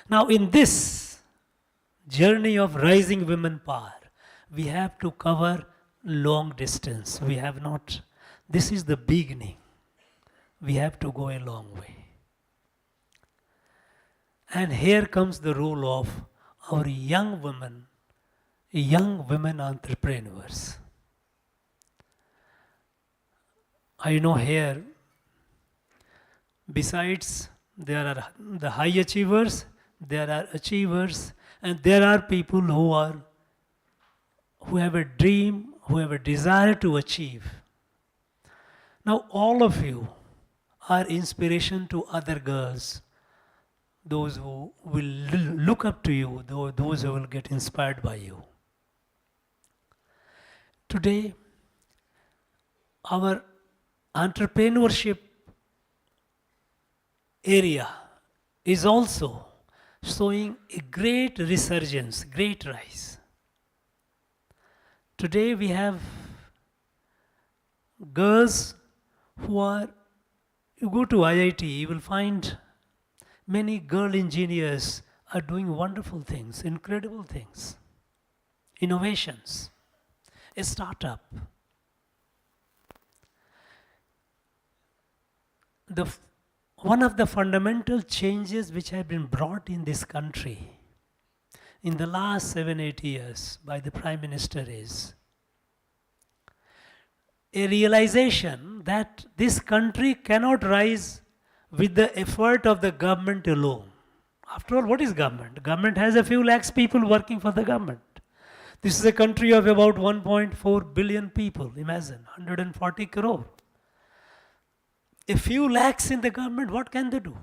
Now, in this journey of rising women power, we have to cover long distance. We have not, this is the beginning. We have to go a long way. And here comes the role of our young women entrepreneurs. I know here, besides there are the high achievers, there are achievers, and there are people who have a dream, who have a desire to achieve. Now all of you are inspiration to other girls, those who will look up to you, those who will get inspired by you. Today, our entrepreneurship area is also showing a great resurgence, great rise. Today we have girls you go to IIT, you will find many girl engineers are doing wonderful things, incredible things, innovations, a startup. One of the fundamental changes which have been brought in this country in the last 7-8 years by the Prime Minister is a realization that this country cannot rise with the effort of the government alone. After all, what is government? Government has a few lakhs people working for the government. This is a country of about 1.4 billion people. Imagine, 140 crore. A few lakhs in the government, what can they do?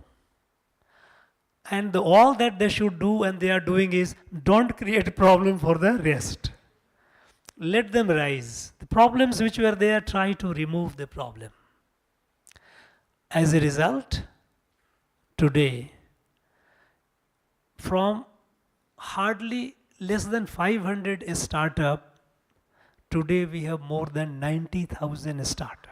And all that they should do and they are doing is, don't create a problem for the rest. Let them rise. The problems which were there, try to remove the problem. As a result, today, from hardly less than 500 a startup, today we have more than 90,000 startups.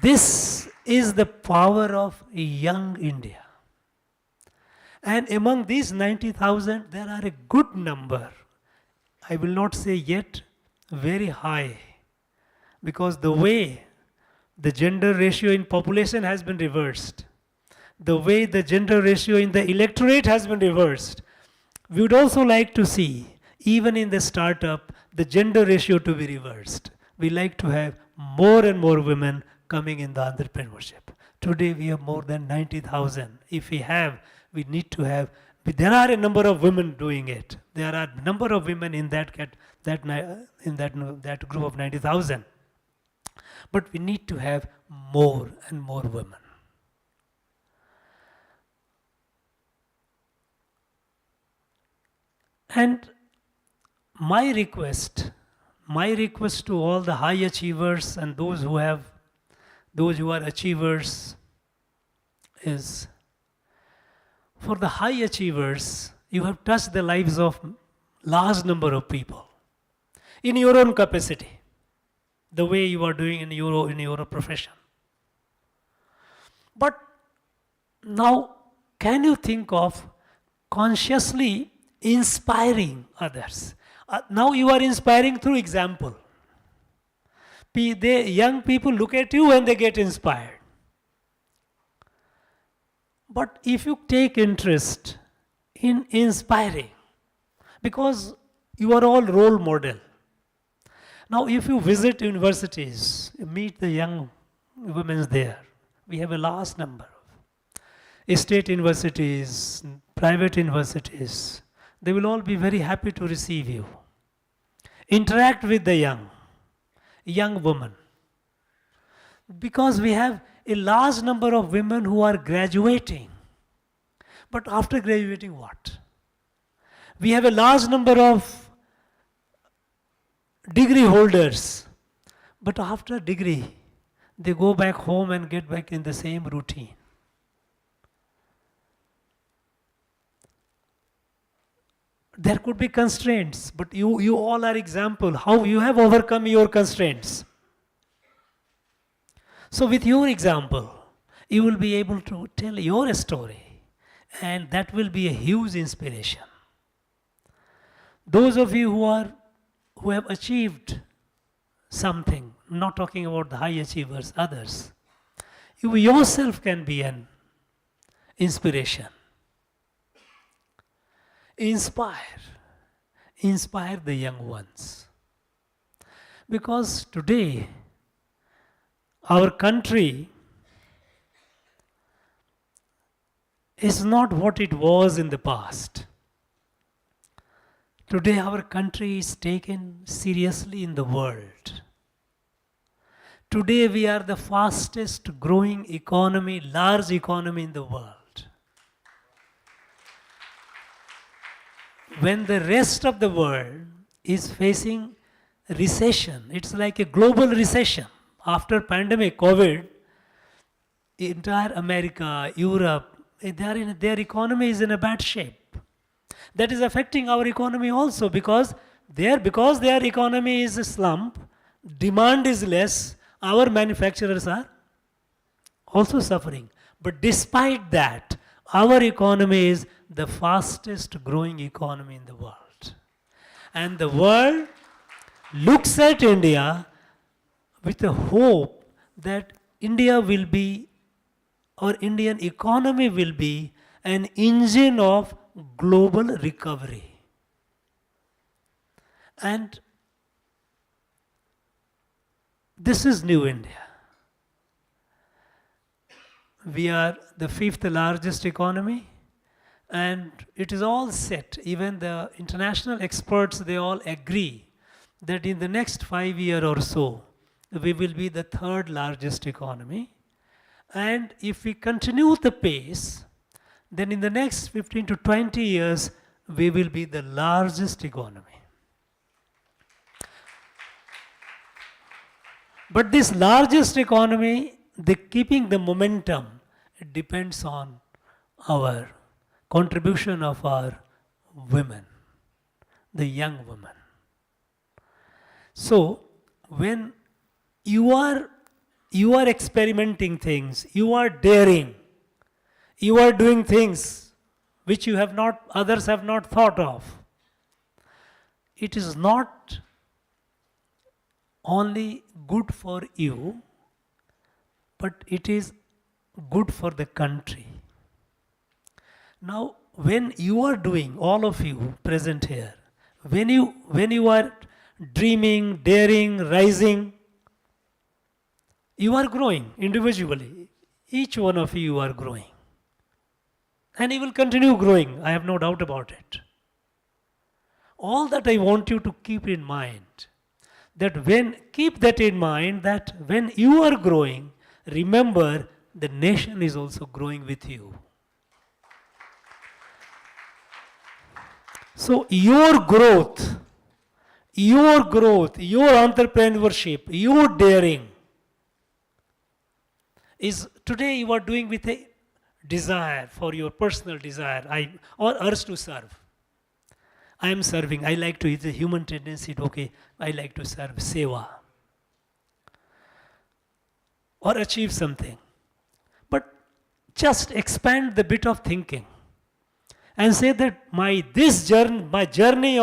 This is the power of young India. And among these 90,000, there are a good number, I will not say yet very high, because the way the gender ratio in population has been reversed, the way the gender ratio in the electorate has been reversed, we would also like to see, even in the startup, the gender ratio to be reversed. We like to have more and more women coming in the entrepreneurship. Today we have more than 90,000. If we need to have, there are a number of women doing it. There are a number of women in that group of 90,000. But we need to have more and more women. And my request to all the high achievers and those who are achievers is, for the high achievers, you have touched the lives of large number of people in your own capacity, the way you are doing in your profession. But now, can you think of consciously inspiring others? Now you are inspiring through example. Young people look at you and they get inspired. But if you take interest in inspiring, because you are all role model. Now if you visit universities, meet the young women there. We have a large number of state universities, private universities. They will all be very happy to receive you. Interact with the young woman. Because we have a large number of women who are graduating. But after graduating, what? We have a large number of degree holders. But after degree, they go back home and get back in the same routine. There could be constraints, but you all are example how you have overcome your constraints. So with your example, you will be able to tell your story, and that will be a huge inspiration. Those of you who have achieved something, I'm not talking about the high achievers, others, you yourself can be an inspiration. Inspire the young ones. Because today, our country is not what it was in the past. Today, our country is taken seriously in the world. Today, we are the fastest growing economy, large economy in the world. When the rest of the world is facing recession, it's like a global recession. After pandemic, COVID, entire America, Europe, their economy is in a bad shape. That is affecting our economy also because their economy is a slump, demand is less, our manufacturers are also suffering. But despite that, our economy is the fastest growing economy in the world. And the world looks at India with a hope that India will be, or Indian economy will be, an engine of global recovery. And this is New India. We are the 5th largest economy, and it is all set. Even the international experts, they all agree that in the next 5 years or so, we will be the 3rd largest economy. And if we continue the pace, then in the next 15 to 20 years, we will be the largest economy. But this largest economy, keeping the momentum, it depends on our contribution of our women, the young women. So, when you are experimenting things, you are daring, you are doing things which others have not thought of. It is not only good for you, but it is good for the country. Now, when you are doing, all of you present here, when you are dreaming, daring, rising, you are growing individually. Each one of you are growing. And you will continue growing, I have no doubt about it. All that I want you to keep in mind, that when you are growing, remember the nation is also growing with you. So your growth, your entrepreneurship, your daring is today you are doing with a desire, for your personal desire or urge to serve. I am serving. I like to, it's a human tendency to, okay, I like to serve, seva, or achieve something. But just expand the bit of thinking and say that this journey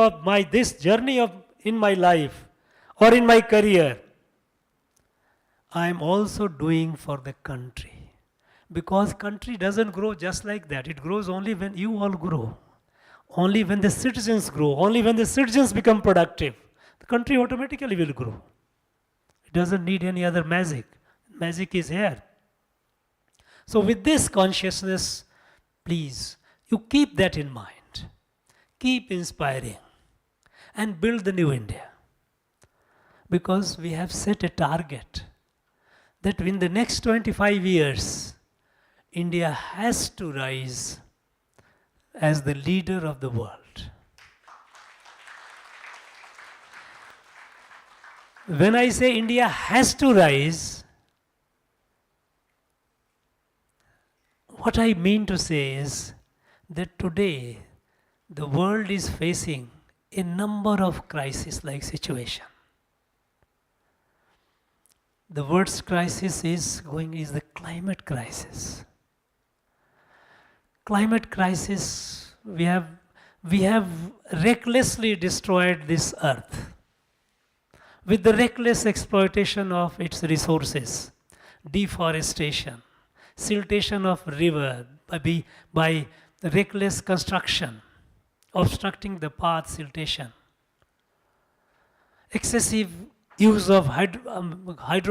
in my life or in my career, I am also doing for the country. Because country doesn't grow just like that. It grows only when you all grow. Only when the citizens grow. Only when the citizens become productive. The country automatically will grow. It doesn't need any other magic. Magic is here. So with this consciousness, please, you keep that in mind. Keep inspiring and build the new India. Because we have set a target that in the next 25 years, India has to rise as the leader of the world. When I say India has to rise, what I mean to say is that today the world is facing a number of crisis-like situations. The worst crisis is the climate crisis. Climate crisis, we have recklessly destroyed this earth with the reckless exploitation of its resources, deforestation, siltation of river by reckless construction, obstructing the path, siltation, excessive use of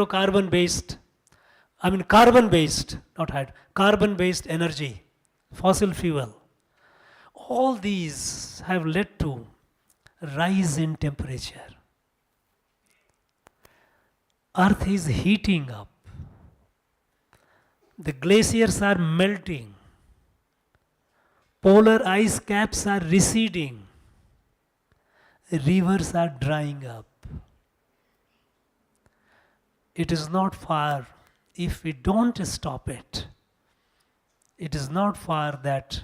carbon-based energy, fossil fuel. All these have led to rise in temperature. Earth is heating up. The glaciers are melting. Polar ice caps are receding. Rivers are drying up. It is not far, if we don't stop it, it is not far that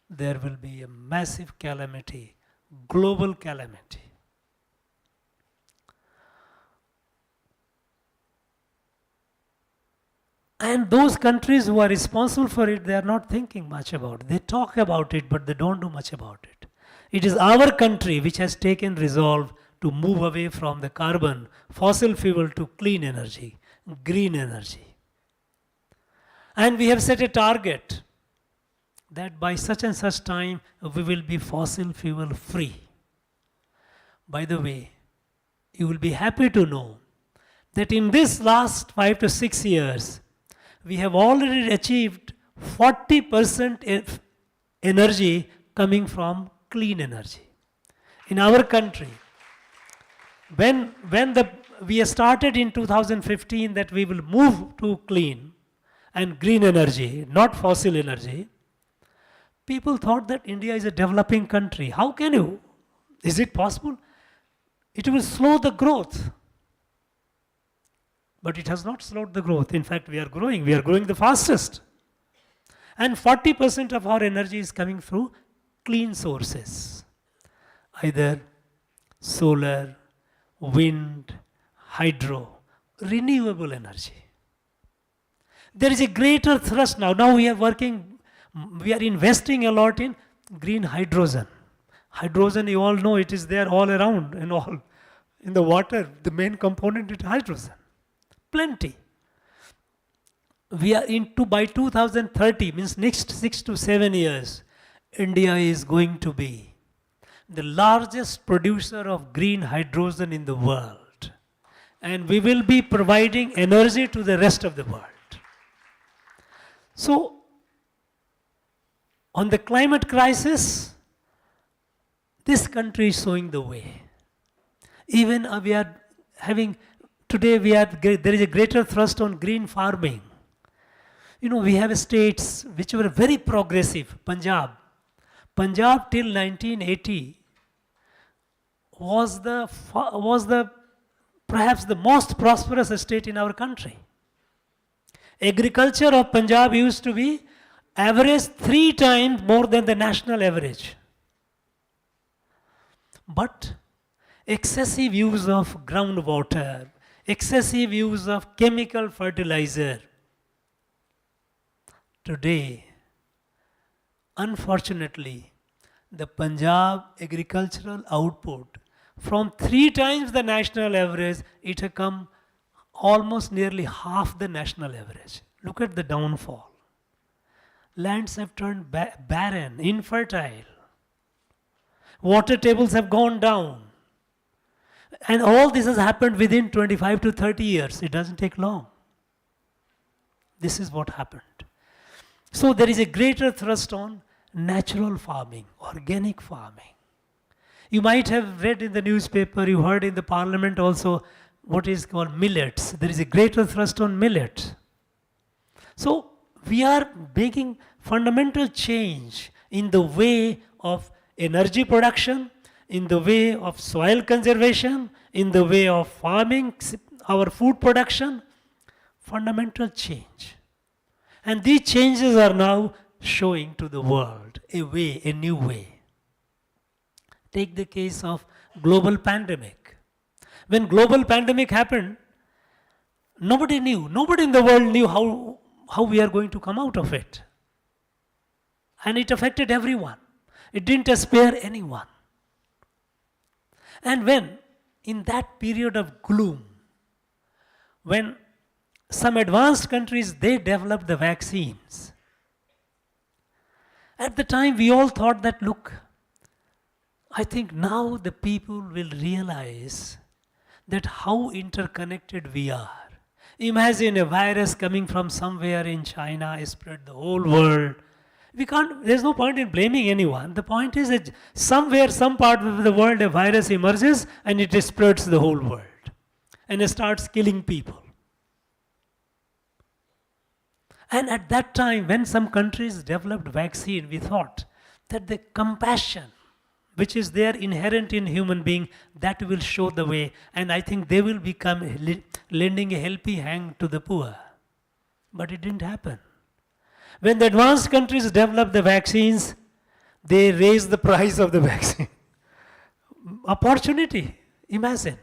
there will be a massive calamity, global calamity. And those countries who are responsible for it, they are not thinking much about it. They talk about it, but they don't do much about it. It is our country which has taken resolve to move away from the carbon, fossil fuel to clean energy, green energy. And we have set a target that by such and such time we will be fossil fuel free. By the way, you will be happy to know that in this last 5 to 6 years, we have already achieved 40% energy coming from clean energy. In our country, when we started in 2015 that we will move to clean and green energy, not fossil energy, people thought that India is a developing country. How can you? Is it possible? It will slow the growth. But it has not slowed the growth. In fact, we are growing the fastest. And 40% of our energy is coming through clean sources, either solar, wind, hydro, renewable energy. There is a greater thrust now. Now we are investing a lot in green hydrogen. Hydrogen, you all know, it is there all around and all. In the water, the main component is hydrogen. Plenty. We are by 2030, means next 6 to 7 years, India is going to be the largest producer of green hydrogen in the world. And we will be providing energy to the rest of the world. So, on the climate crisis, this country is showing the way. Even we are having, today there is a greater thrust on green farming. You know, we have states which were very progressive. Punjab till 1980 was perhaps the most prosperous state in our country. Agriculture of Punjab used to be average 3 times more than the national average. But excessive use of groundwater, excessive use of chemical fertilizer. Today, unfortunately, the Punjab agricultural output from 3 times the national average, it has come almost nearly half the national average. Look at the downfall. Lands have turned barren, infertile. Water tables have gone down. And all this has happened within 25 to 30 years. It doesn't take long. This is what happened. So there is a greater thrust on natural farming, organic farming. You might have read in the newspaper, you heard in the parliament also what is called millets. There is a greater thrust on millet. So we are making fundamental change in the way of energy production, in the way of soil conservation, in the way of farming, our food production, fundamental change. And these changes are now showing to the world a way, a new way. Take the case of global pandemic. When global pandemic happened, nobody in the world knew how we are going to come out of it. And it affected everyone. It didn't spare anyone. And when, in that period of gloom, when some advanced countries, they developed the vaccines. At the time, we all thought that, look, I think now the people will realize that how interconnected we are. Imagine a virus coming from somewhere in China, spread the whole world. There's no point in blaming anyone. The point is that somewhere, some part of the world, a virus emerges and it spreads the whole world. And it starts killing people. And at that time, when some countries developed vaccine, we thought that the compassion, which is there inherent in human being, that will show the way. And I think they will become lending a helping hand to the poor. But it didn't happen. When the advanced countries developed the vaccines, they raised the price of the vaccine. Opportunity, imagine.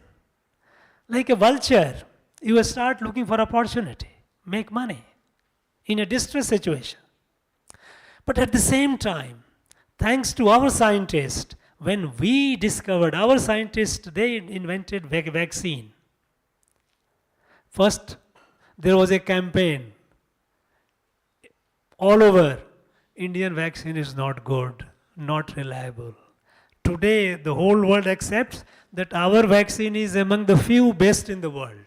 Like a vulture, you will start looking for opportunity, make money in a distress situation. But at the same time, thanks to our scientists, when we discovered, our scientists, they invented vaccine. First, there was a campaign all over, Indian vaccine is not good, not reliable. Today, the whole world accepts that our vaccine is among the few best in the world.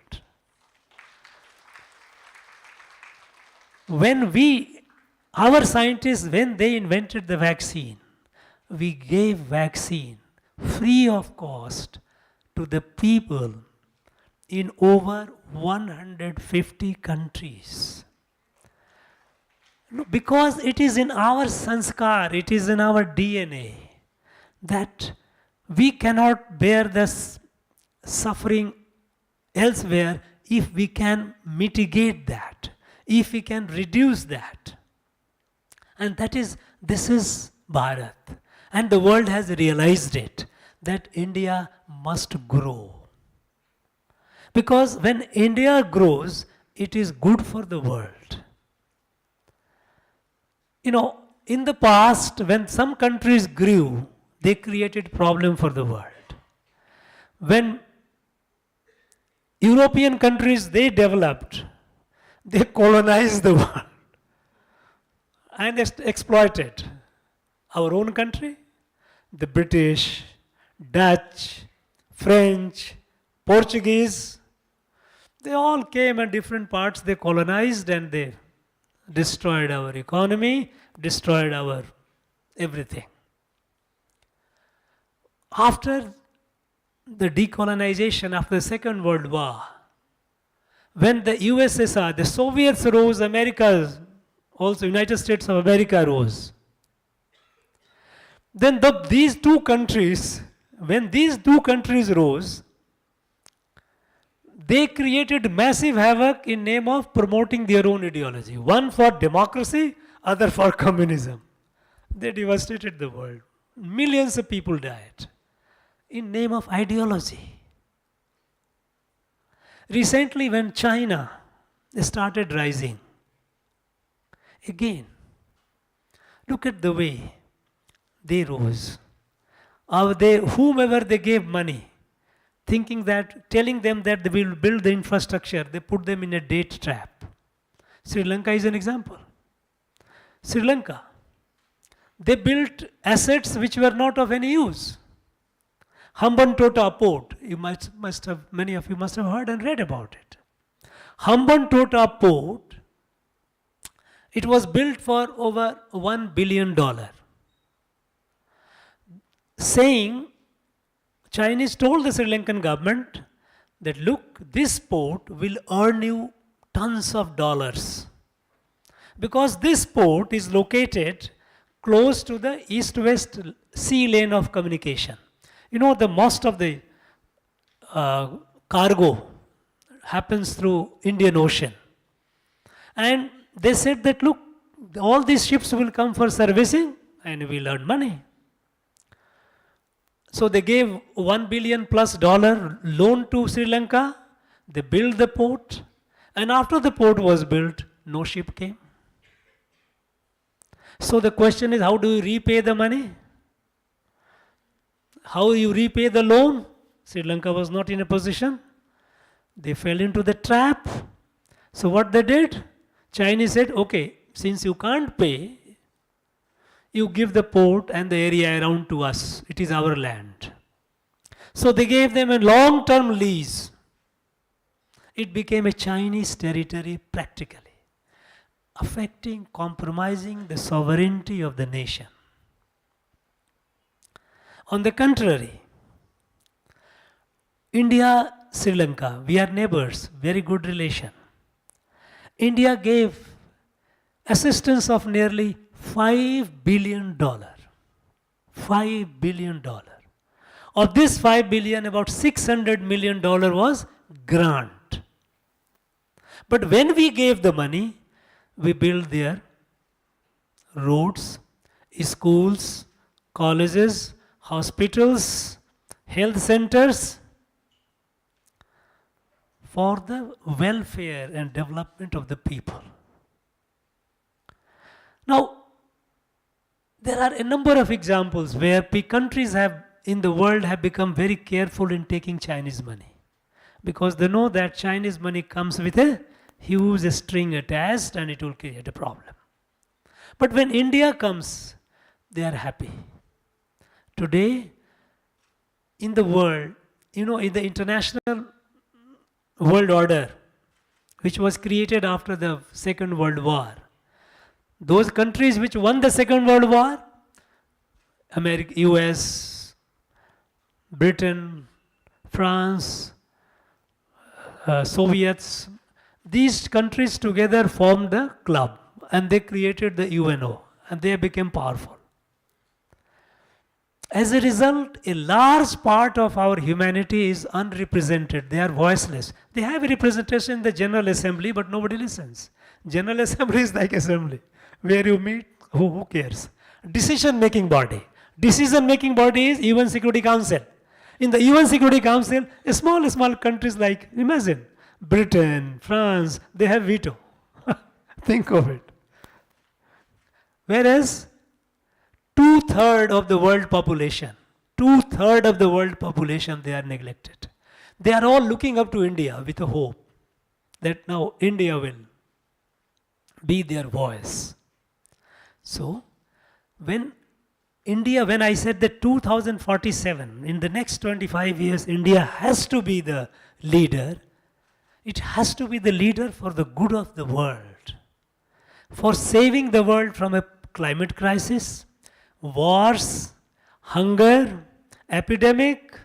Our scientists, when they invented the vaccine, we gave vaccine free of cost to the people in over 150 countries. Because it is in our sanskar, it is in our DNA that we cannot bear this suffering elsewhere if we can mitigate that, if we can reduce that. And this is Bharat. And the world has realized it, that India must grow. Because when India grows, it is good for the world. In the past, when some countries grew, they created problem for the world. When European countries, they developed, they colonized the world and exploited our own country. The British, Dutch, French, Portuguese, they all came in different parts, they colonized and they destroyed our economy, destroyed our everything. After the decolonization, after the Second World War, when the USSR, the Soviets rose, America, also United States of America rose. Then when these two countries rose, they created massive havoc in name of promoting their own ideology. One for democracy, other for communism. They devastated the world. Millions of people died. in name of ideology. Recently, when China started rising, again, look at the way they rose. Whomever they gave money, telling them that they will build the infrastructure, they put them in a date trap. Sri Lanka is an example. Sri Lanka, they built assets which were not of any use. Hambantota port, many of you must have heard and read about it. Hambantota port, it was built for over $1 billion. Saying, Chinese told the Sri Lankan government that look, this port will earn you tons of dollars. Because this port is located close to the east-west sea lane of communication. You know, the most of the cargo happens through Indian Ocean. And they said that look, all these ships will come for servicing and we'll earn money. So they gave $1 billion plus loan to Sri Lanka. They built the port. And after the port was built, no ship came. So the question is, how do you repay the money? How you repay the loan? Sri Lanka was not in a position. They fell into the trap. So what they did? Chinese said, okay, since you can't pay, you give the port and the area around to us. It is our land. So they gave them a long-term lease. It became a Chinese territory practically, affecting, compromising the sovereignty of the nation. On the contrary, India, Sri Lanka, we are neighbors, very good relation. India gave assistance of nearly $5 billion. $5 billion. Of this $5 billion, about $600 million was grant. But when we gave the money, we built their roads, schools, colleges, hospitals, health centers for the welfare and development of the people. Now, there are a number of examples where countries in the world have become very careful in taking Chinese money because they know that Chinese money comes with a huge string attached and it will create a problem. But when India comes, they are happy. Today, in the world, in the international world order, which was created after the Second World War, those countries which won the Second World War, America, US, Britain, France, Soviets, these countries together formed the club and they created the UNO and they became powerful. As a result, a large part of our humanity is unrepresented. They are voiceless. They have a representation in the General Assembly, but nobody listens. General Assembly is like assembly, where you meet, who cares? Decision-making body. Decision-making body is UN Security Council. In the UN Security Council, small countries like, imagine, Britain, France, they have veto. Think of it. Whereas, 2/3 of the world population, they are neglected. They are all looking up to India with a hope that now India will be their voice. So, when I said that 2047, in the next 25 years, India has to be the leader, it has to be the leader for the good of the world, for saving the world from a climate crisis, wars, hunger, epidemic,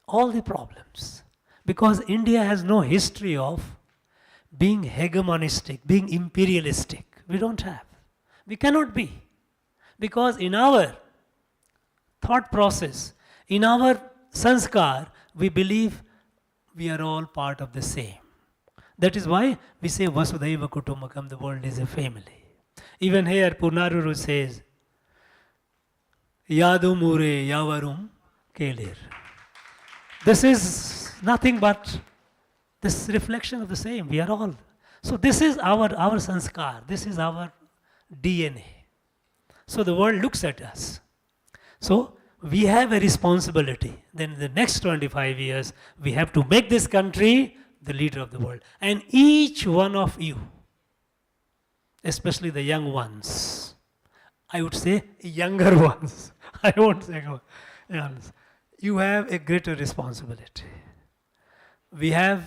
all the problems. Because India has no history of being hegemonistic, being imperialistic. We don't have. We cannot be. Because in our thought process, in our sanskar, we believe we are all part of the same. That is why we say Vasudhaiva Kutumbakam, the world is a family. Even here Purnaruru says, Yadu Mure Yavarum Kelir. This is nothing but this reflection of the same. We are all. So this is our sanskar. This is our DNA. So the world looks at us. So we have a responsibility. Then in the next 25 years, we have to make this country the leader of the world. And each one of you, especially the young ones, I would say younger ones, I won't say young, you have a greater responsibility. We are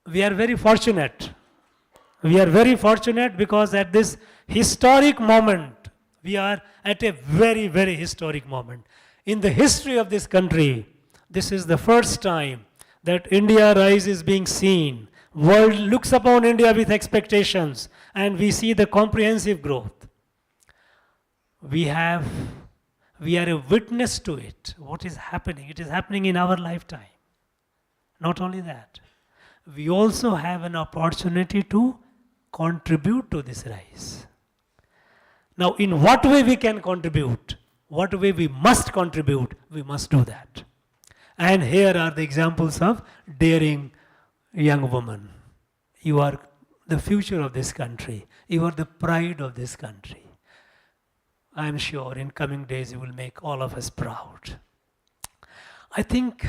very fortunate. We are very fortunate because at this historic moment, we are at a very, very historic moment. In the history of this country, this is the first time that India Rise is being seen. World looks upon India with expectations, and we see the comprehensive growth. We are a witness to it, what is happening. It is happening in our lifetime. Not only that, we also have an opportunity to contribute to this rise. Now, in what way we can contribute, what way we must contribute, we must do that. And here are the examples of daring young women. You are the future of this country. You are the pride of this country. I am sure in coming days you will make all of us proud. I think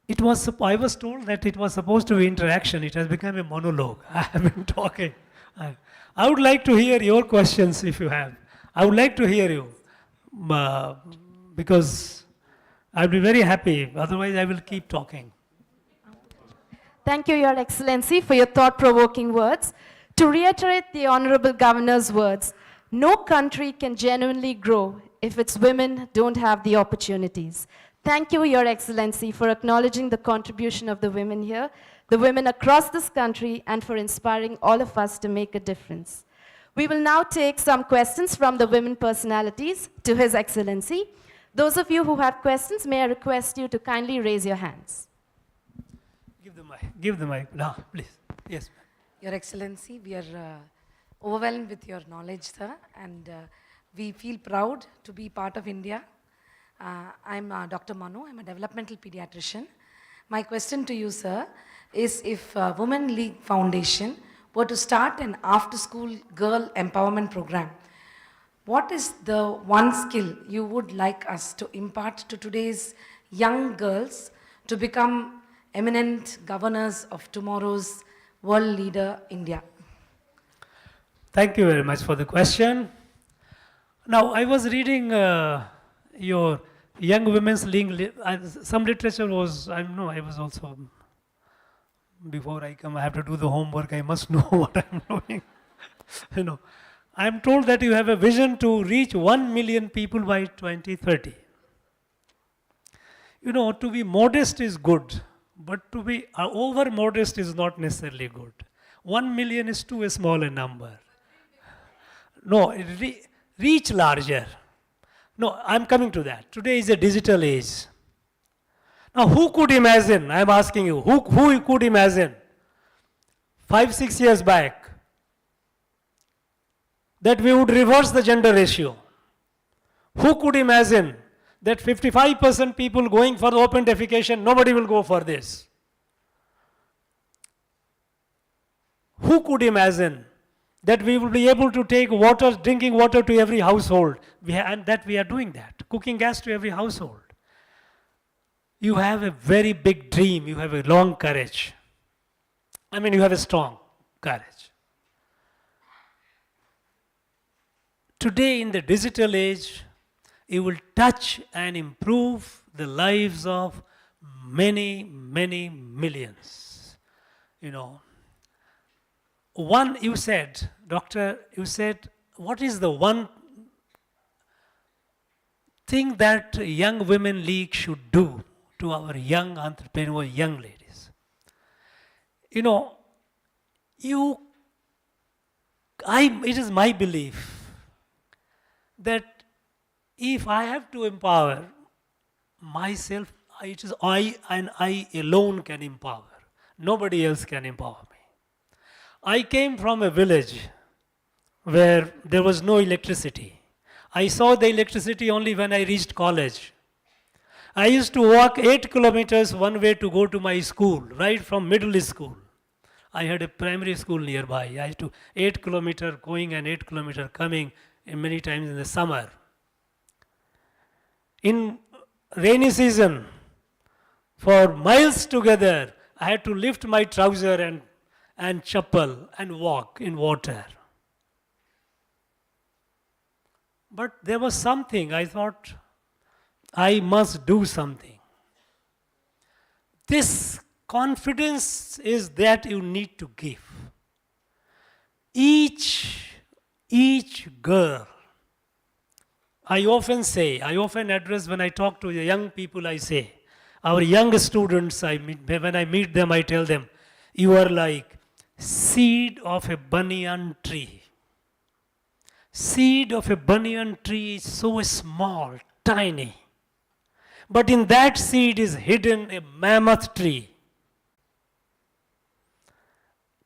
I was told that it was supposed to be interaction. It has become a monologue. I have been talking. I would like to hear your questions if you have. I would like to hear you because I'll be very happy. Otherwise, I will keep talking. Thank you, Your Excellency, for your thought-provoking words. To reiterate the Honorable Governor's words, no country can genuinely grow if its women don't have the opportunities. Thank you, Your Excellency, for acknowledging the contribution of the women here, the women across this country, and for inspiring all of us to make a difference. We will now take some questions from the women personalities to His Excellency. Those of you who have questions, may I request you to kindly raise your hands. Give the mic. No, please. Yes. Your Excellency, we are overwhelmed with your knowledge, sir, and we feel proud to be part of India. I'm Dr. Manu. I'm a developmental pediatrician. My question to you, sir, is if Women League Foundation were to start an after-school girl empowerment program, what is the one skill you would like us to impart to today's young girls to become eminent governors of tomorrow's world leader, India? Thank you very much for the question. Now, I was reading your Young Women's League, some literature was, I was also, before I come, I have to do the homework, I must know what I'm doing. I'm told that you have a vision to reach 1 million people by 2030. To be modest is good, but to be over modest is not necessarily good. 1 million is too small a number. No, reach larger. No, I'm coming to that. Today is a digital age. Now, who could imagine, I'm asking you, who could imagine 5-6 years back that we would reverse the gender ratio? Who could imagine that 55% people going for open defecation, nobody will go for this? Who could imagine that we will be able to take drinking water to every household, and that we are doing that, cooking gas to every household? You have a very big dream, you have a long courage. You have a strong courage. Today in the digital age, you will touch and improve the lives of many, many millions. You said, Doctor, what is the one thing that Young Women League should do to our young entrepreneur, young ladies? It is my belief that if I have to empower myself, it is I and I alone can empower. Nobody else can empower me. I came from a village where there was no electricity. I saw the electricity only when I reached college. I used to walk 8 kilometers one way to go to my school, right from middle school. I had a primary school nearby. I used to 8 kilometer going and 8 kilometer coming, and many times in the summer. In rainy season, for miles together, I had to lift my trouser and chappal and walk in water. But there was something, I thought, I must do something. This confidence is that you need to give. Each girl, I often address when I talk to the young people, I say, our young students, when I meet them, I tell them, you are like seed of a banyan tree. Seed of a banyan tree is so small, tiny. But in that seed is hidden a mammoth tree.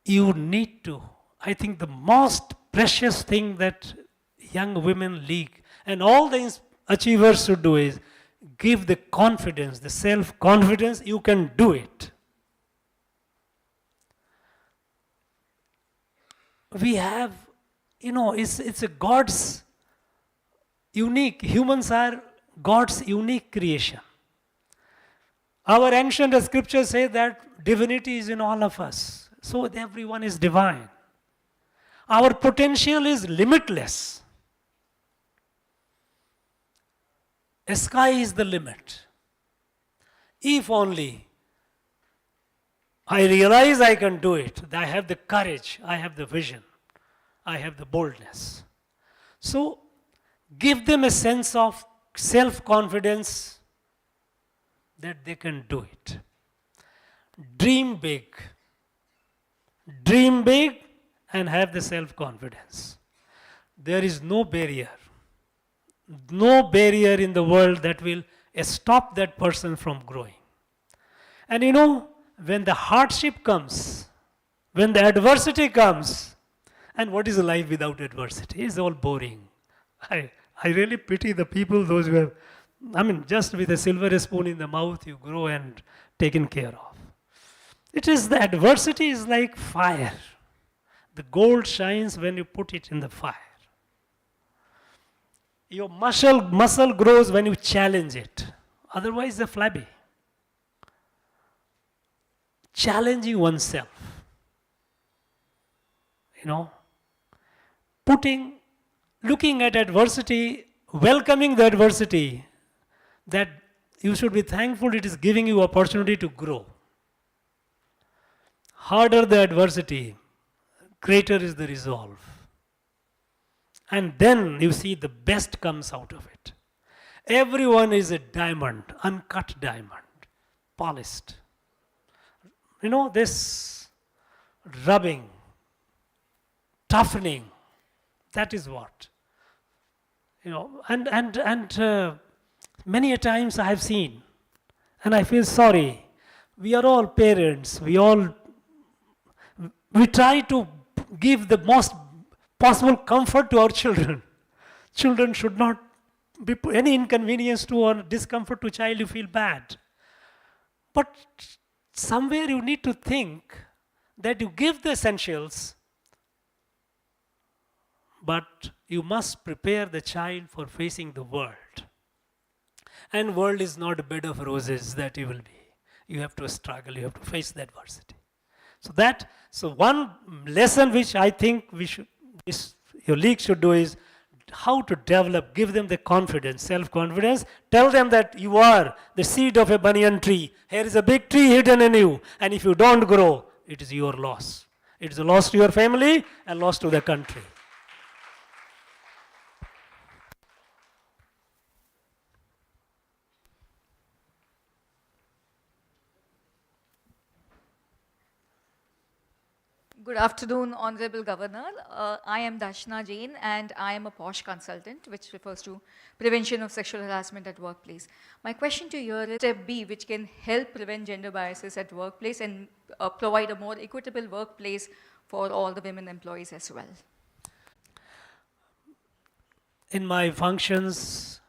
You need to, I think the most precious thing that young women leak and all the achievers should do is give the confidence, the self-confidence, you can do it. We have, it's a God's unique, humans are God's unique creation. Our ancient scriptures say that divinity is in all of us. So everyone is divine. Our potential is limitless. A sky is the limit. If only I realize I can do it, I have the courage, I have the vision, I have the boldness. So give them a sense of self-confidence that they can do it. Dream big. Dream big and have the self-confidence. There is no barrier in the world that will stop that person from growing. And when the hardship comes, when the adversity comes, and what is life without adversity? It's all boring. I really pity the people, those who have, just with a silver spoon in the mouth, you grow and taken care of. The adversity is like fire. The gold shines when you put it in the fire. Your muscle grows when you challenge it. Otherwise, they're flabby. Challenging oneself. Looking at adversity, welcoming the adversity, that you should be thankful it is giving you opportunity to grow. Harder the adversity, greater is the resolve. And then you see the best comes out of it. Everyone is a diamond, uncut diamond, polished. This rubbing, toughening, that is what. Many a times I have seen, and I feel sorry, we are all parents, we try to give the most possible comfort to our children. Children should not be any inconvenience to or discomfort to child, you feel bad. But somewhere you need to think that you give the essentials, but you must prepare the child for facing the world. And world is not a bed of roses that you will be. You have to struggle, you have to face the adversity. So one lesson which I think your league should do is how to develop, give them the confidence, self-confidence. Tell them that you are the seed of a banyan tree. Here is a big tree hidden in you. And if you don't grow, it is your loss. It is a loss to your family and loss to the country. Good afternoon, Honorable Governor. I am Dashna Jain and I am a POSH consultant, which refers to prevention of sexual harassment at workplace. My question to you is step B, which can help prevent gender biases at workplace and provide a more equitable workplace for all the women employees as well. In my functions,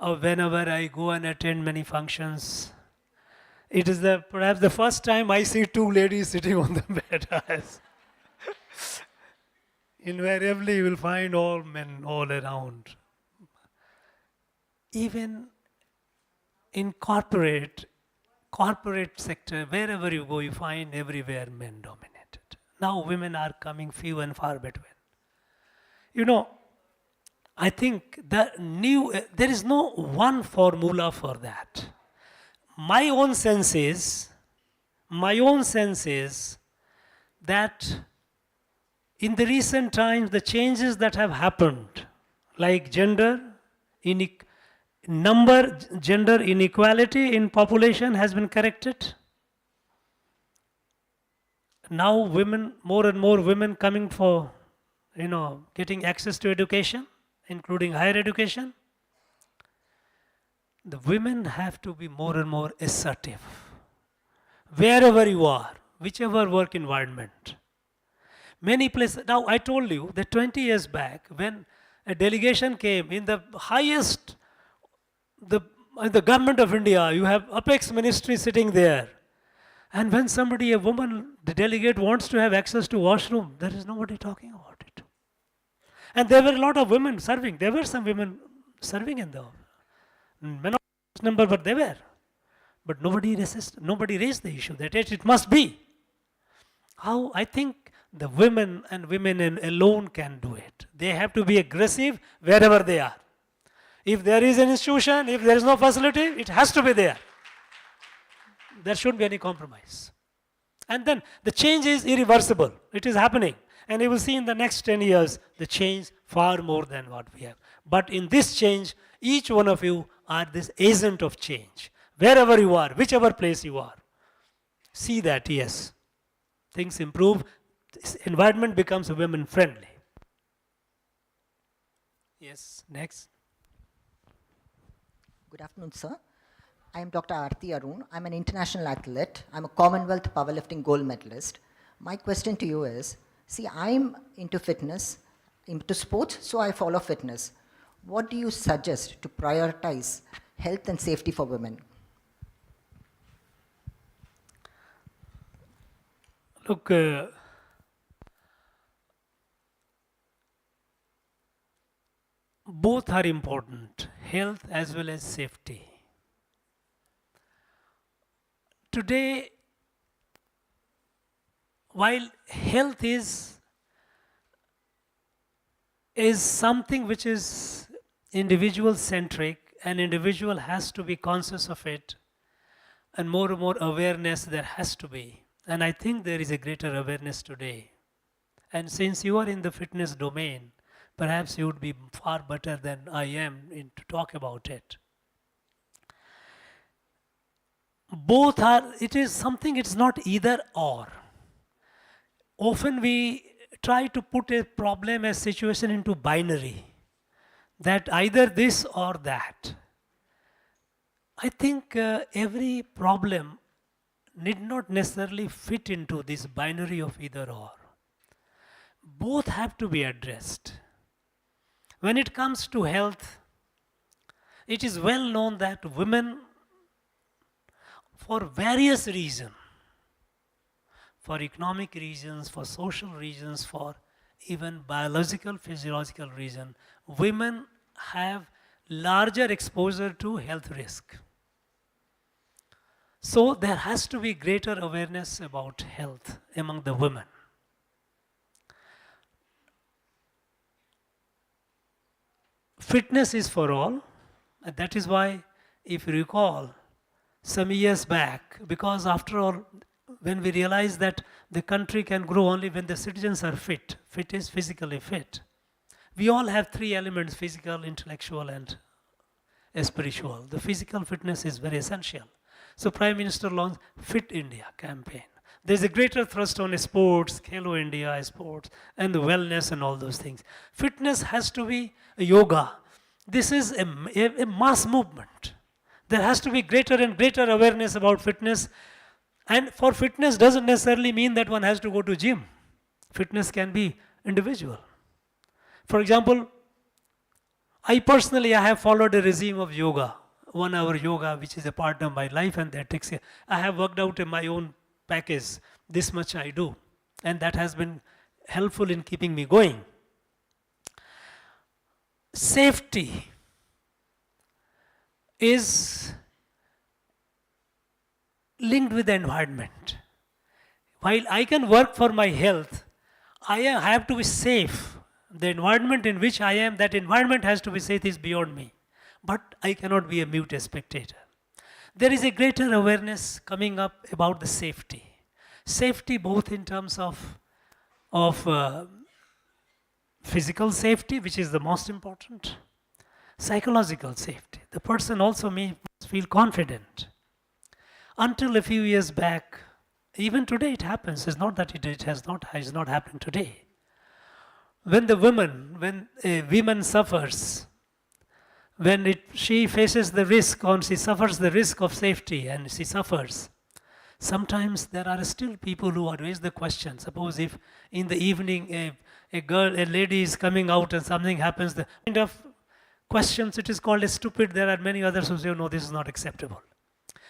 whenever I go and attend many functions, it is perhaps the first time I see two ladies sitting on the bed. Invariably, you will find all men all around. Even in corporate sector, wherever you go, you find everywhere men dominated. Now women are coming few and far between. You know, I think there is no one formula for that. My own sense is that in the recent times, the changes that have happened, like gender inequality in population has been corrected. Now more and more women coming for, getting access to education, including higher education. The women have to be more and more assertive. Wherever you are, whichever work environment. Many places, now I told you that 20 years back, when a delegation came in the highest, the government of India, you have Apex Ministry sitting there. And when a woman, the delegate wants to have access to washroom, there is nobody talking about it. And there were a lot of women serving. There were some women serving in the may not be number, but they were. But nobody raised the issue that it must be. How I think the women alone can do it. They have to be aggressive wherever they are. If there is an institution, if there is no facility, it has to be there. There shouldn't be any compromise. And then the change is irreversible. It is happening. And you will see in the next 10 years, the change far more than what we have. But in this change, each one of you are this agent of change. Wherever you are, whichever place you are. See that, yes. Things improve. This environment becomes women friendly. Yes, next. Good afternoon, sir. I am Dr. Aarti Arun. I'm an international athlete. I'm a Commonwealth powerlifting gold medalist. My question to you is, see, I'm into fitness, into sports, so I follow fitness. What do you suggest to prioritize health and safety for women? Look, both are important, health as well as safety. Today, while health is something which is individual centric, an individual has to be conscious of it, and more awareness there has to be. And I think there is a greater awareness today. And since you are in the fitness domain, perhaps you would be far better than I am to talk about it. Both are, it is something, it's not either or. Often we try to put a problem, a situation into binary, that either this or that. I think every problem need not necessarily fit into this binary of either or. Both have to be addressed. When it comes to health, it is well known that women, for various reasons, for economic reasons, for social reasons, for even biological, physiological reasons, women have larger exposure to health risk. So there has to be greater awareness about health among the women. Fitness is for all, and that is why, if you recall, some years back, because after all, when we realize that the country can grow only when the citizens are fit, fit is physically fit. We all have three elements, physical, intellectual, and spiritual. The physical fitness is very essential. So Prime Minister launched Fit India campaign. There's a greater thrust on sports, Hello India sports, and the wellness and all those things. Fitness has to be yoga. This is a mass movement. There has to be greater and greater awareness about fitness. And for fitness doesn't necessarily mean that one has to go to gym. Fitness can be individual. For example, I personally, I have followed a regime of yoga, 1 hour yoga, which is a part of my life, and that takes, I have worked out in my own package, this much I do, and that has been helpful in keeping me going. Safety is linked with the environment. While I can work for my health, I have to be safe. The environment in which I am, that environment has to be safe, is beyond me. But I cannot be a mute spectator. There is a greater awareness coming up about the safety. Safety both in terms of physical safety, which is the most important, psychological safety. The person also may feel confident. Until a few years back, even today it happens. It's not that it has not happened today. When a woman suffers, she faces the risk, or she suffers the risk of safety, and she suffers, sometimes there are still people who are raise the question. Suppose if in the evening a lady is coming out and something happens, the kind of questions, it is called as stupid. There are many others who say, no, this is not acceptable.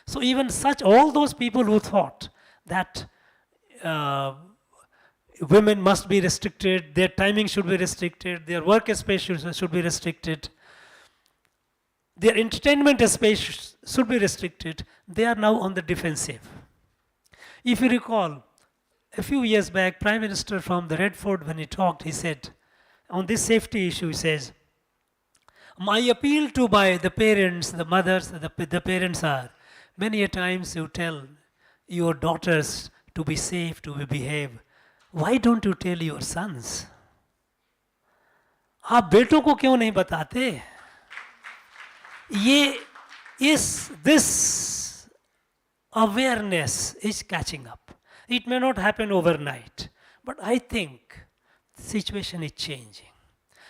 So even all those people who thought that women must be restricted, their timing should be restricted, their work space should be restricted, their entertainment space should be restricted, they are now on the defensive. If you recall, a few years back, Prime Minister from the Red Fort, when he talked, he said, on this safety issue, he says, my appeal to the parents, the mothers, the parents are, many a times you tell your daughters to be safe, to behave. Why don't you tell your sons? आप बेटों को क्यों नहीं बताते? This awareness is catching up. It may not happen overnight, but I think the situation is changing.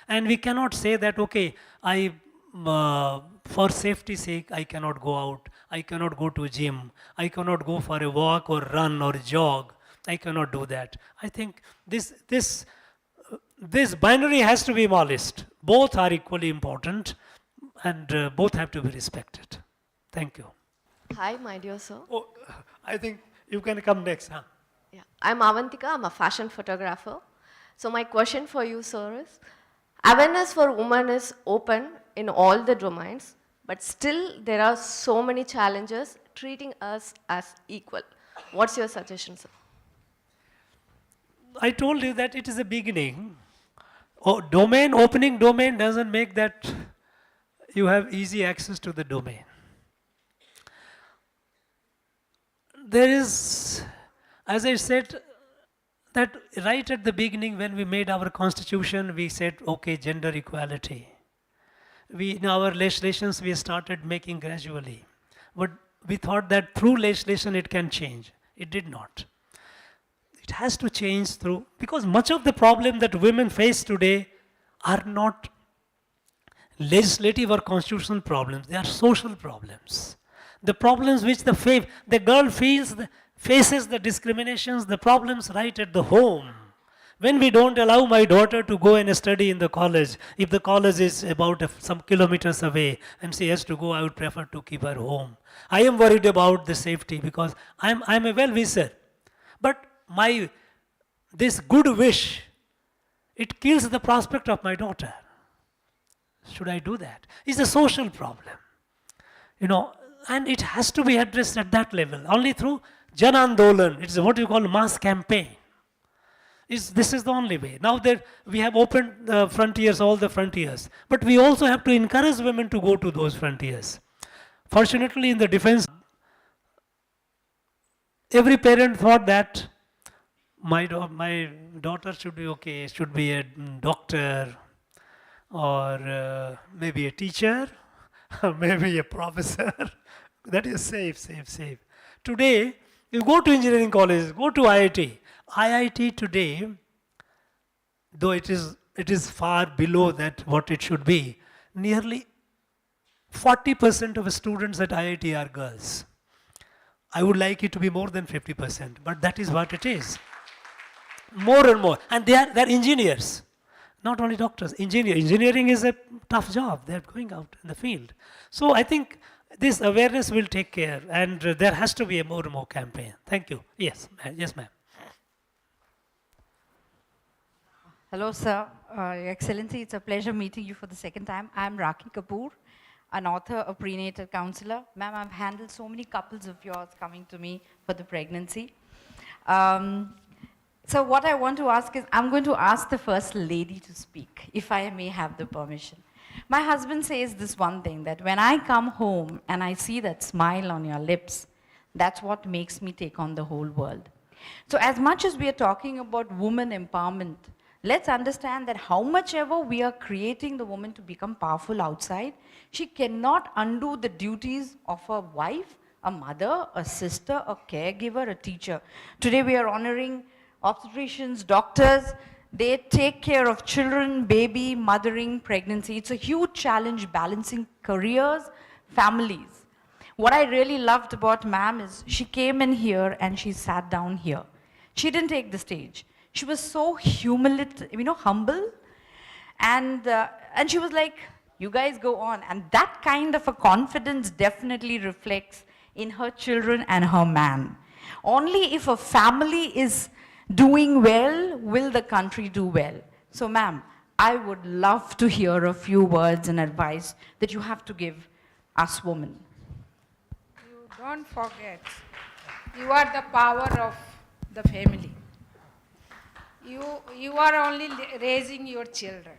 And we cannot say that, okay, for safety's sake, I cannot go out, I cannot go to a gym, I cannot go for a walk or run or jog, I cannot do that. I think this binary has to be abolished. Both are equally important, and both have to be respected. Thank you. Hi, my dear sir. Oh, I think you can come next, huh? Yeah. I'm Avantika, I'm a fashion photographer. So my question for you, sir, is awareness for women is open in all the domains, but still there are so many challenges treating us as equal. What's your suggestion, sir? I told you that it is a beginning. Opening domain doesn't make that you have easy access to the domain. There is, as I said, that right at the beginning when we made our constitution, we said, okay, gender equality. In our legislations, we started making gradually. But we thought that through legislation it can change. It did not. It has to change through, because much of the problem that women face today are not legislative or constitutional problems. They are social problems. The problems which the girl faces the discriminations, the problems right at the home. When we don't allow my daughter to go and study in the college, if the college is about some kilometers away and she has to go, I would prefer to keep her home. I am worried about the safety because I'm a well-wisher. But this good wish, it kills the prospect of my daughter. Should I do that? It's a social problem. And it has to be addressed at that level. Only through Jan Andolan, it's what you call mass campaign. This is the only way. Now that we have opened the frontiers, all the frontiers, but we also have to encourage women to go to those frontiers. Fortunately, in the defense, every parent thought that my daughter should be okay, should be a doctor, or maybe a teacher, or maybe a professor. That is safe. Today, you go to engineering colleges, go to IIT. IIT today, though it is far below that what it should be, nearly 40% of students at IIT are girls. I would like it to be more than 50%, but that is what it is. More and more. And they're engineers. Not only doctors, engineering is a tough job. They're going out in the field. So I think this awareness will take care, and there has to be a more and more campaign. Thank you. Yes, yes, ma'am. Hello, sir. Your Excellency, it's a pleasure meeting you for the second time. I'm Raki Kapoor, an author, a prenatal counselor. Ma'am, I've handled so many couples of yours coming to me for the pregnancy. So what I want to ask is, I'm going to ask the First Lady to speak, if I may have the permission. My husband says this one thing, that when I come home and I see that smile on your lips, that's what makes me take on the whole world. So as much as we are talking about woman empowerment, let's understand that how much ever we are creating the woman to become powerful outside, she cannot undo the duties of a wife, a mother, a sister, a caregiver, a teacher. Today we are honoring obstetricians, doctors. They take care of children, baby, mothering, pregnancy. It's a huge challenge balancing careers, families. What I really loved about ma'am is she came in here and she sat down here. She didn't take the stage. She was so humble. And she was like, you guys go on. And that kind of a confidence definitely reflects in her children and her man. Only if a family is doing well, will the country do well. So ma'am, I would love to hear a few words and advice that you have to give us women. You don't forget, you are the power of the family. You are only raising your children.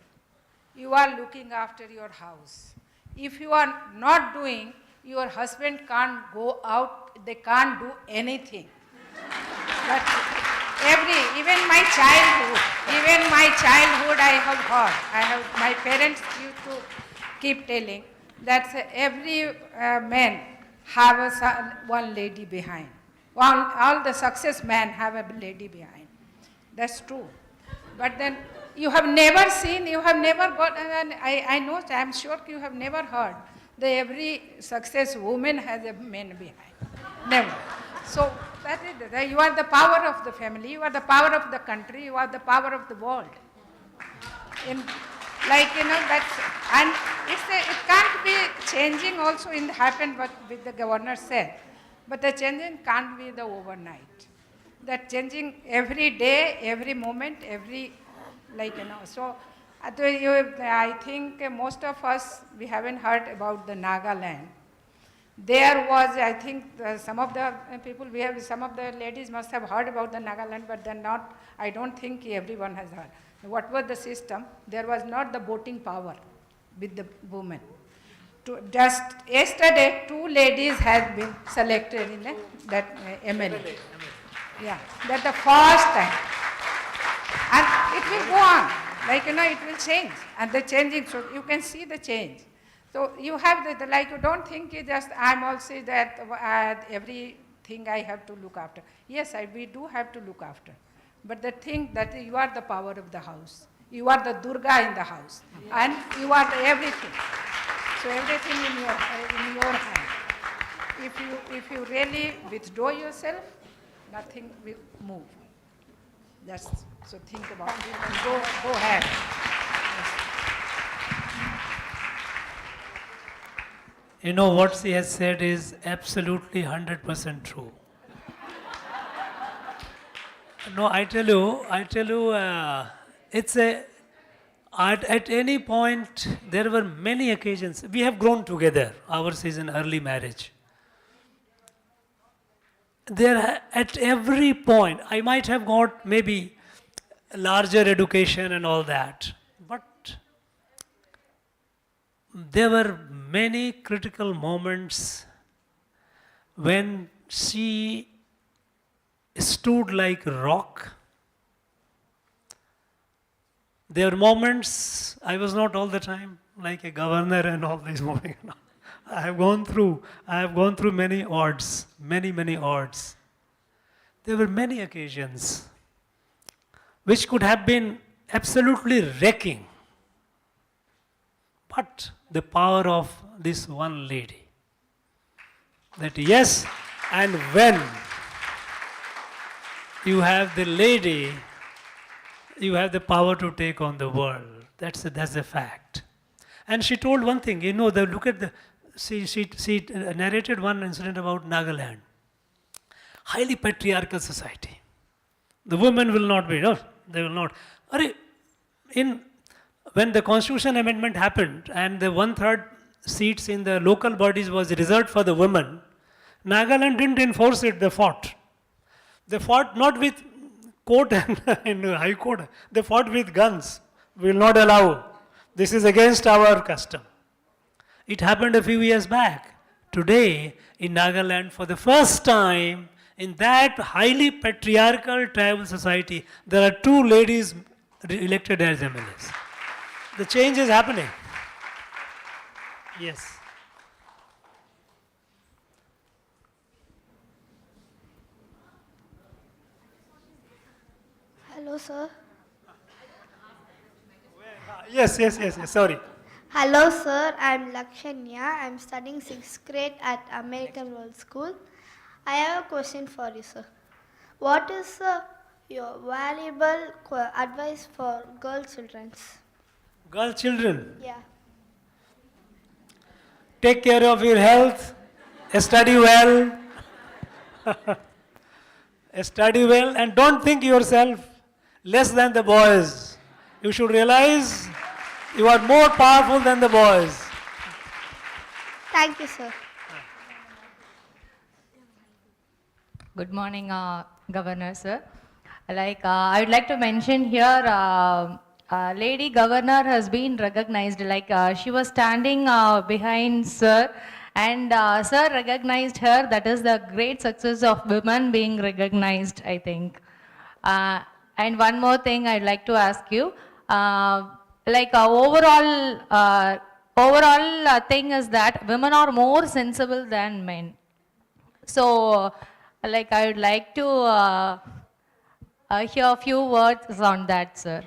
You are looking after your house. If you are not doing, your husband can't go out, they can't do anything. But even my childhood I have heard. My parents used to keep telling that every man have one lady behind. All the success men have a lady behind. That's true. But then you have never seen, you have never got, and I know, I'm sure you have never heard that every success woman has a man behind. Never. So that is it. You are the power of the family, you are the power of the country, you are the power of the world. And it can't be changing also happened what the governor said. But the changing can't be the overnight. That changing every day, every moment, So I think most of us, we haven't heard about the Nagaland. There was, I think, some of the people, some of the ladies must have heard about the Nagaland, but they're not, I don't think everyone has heard. What was the system? There was not the voting power with the women. Just yesterday, 2 ladies have been selected in that MLA. Yeah, that's the first time. And it will go on, it will change. And the changing, so you can see the change. So you have you don't think you just, I'm also that everything I have to look after. Yes, we do have to look after. But the thing that you are the power of the house. You are the Durga in the house. And you are everything. So everything in your hand. If you really withdraw yourself, nothing will move. So think about it and go ahead. You know, what she has said is absolutely 100% true. No, I tell you, it's at any point, there were many occasions. We have grown together. Ours is an early marriage. At every point, I might have got maybe larger education and all that, but there were many critical moments when she stood like a rock. There were moments, I was not all the time like a governor and all this moving. I have gone through many odds, many odds. There were many occasions which could have been absolutely wrecking. But the power of this one lady, that yes, and when you have the lady, you have the power to take on the world. That's a fact. And she told one thing, look at she narrated one incident about Nagaland. Highly patriarchal society. The women will not be, no, they will not. When the constitution amendment happened and the 1/3 seats in the local bodies was reserved for the women, Nagaland didn't enforce it, they fought. They fought not with court and high court, they fought with guns. We will not allow. This is against our custom. It happened a few years back. Today, in Nagaland, for the first time, in that highly patriarchal tribal society, there are 2 ladies elected as MLAs. The change is happening. Yes. Hello, sir. Yes, sorry. Hello, sir. I'm Lakshanya. I'm studying 6th grade at American World School. I have a question for you, sir. What is your valuable advice for girl children? Girl children, Yeah. take care of your health, study well, study well, and don't think yourself less than the boys. You should realize you are more powerful than the boys. Thank you, sir. Good morning, Governor, sir. I would like to mention here, Lady Governor has been recognized. She was standing behind Sir, and Sir recognized her. That is the great success of women being recognized, I think. And one more thing I'd like to ask you. Overall thing is that women are more sensible than men. So, I would like to hear a few words on that, sir.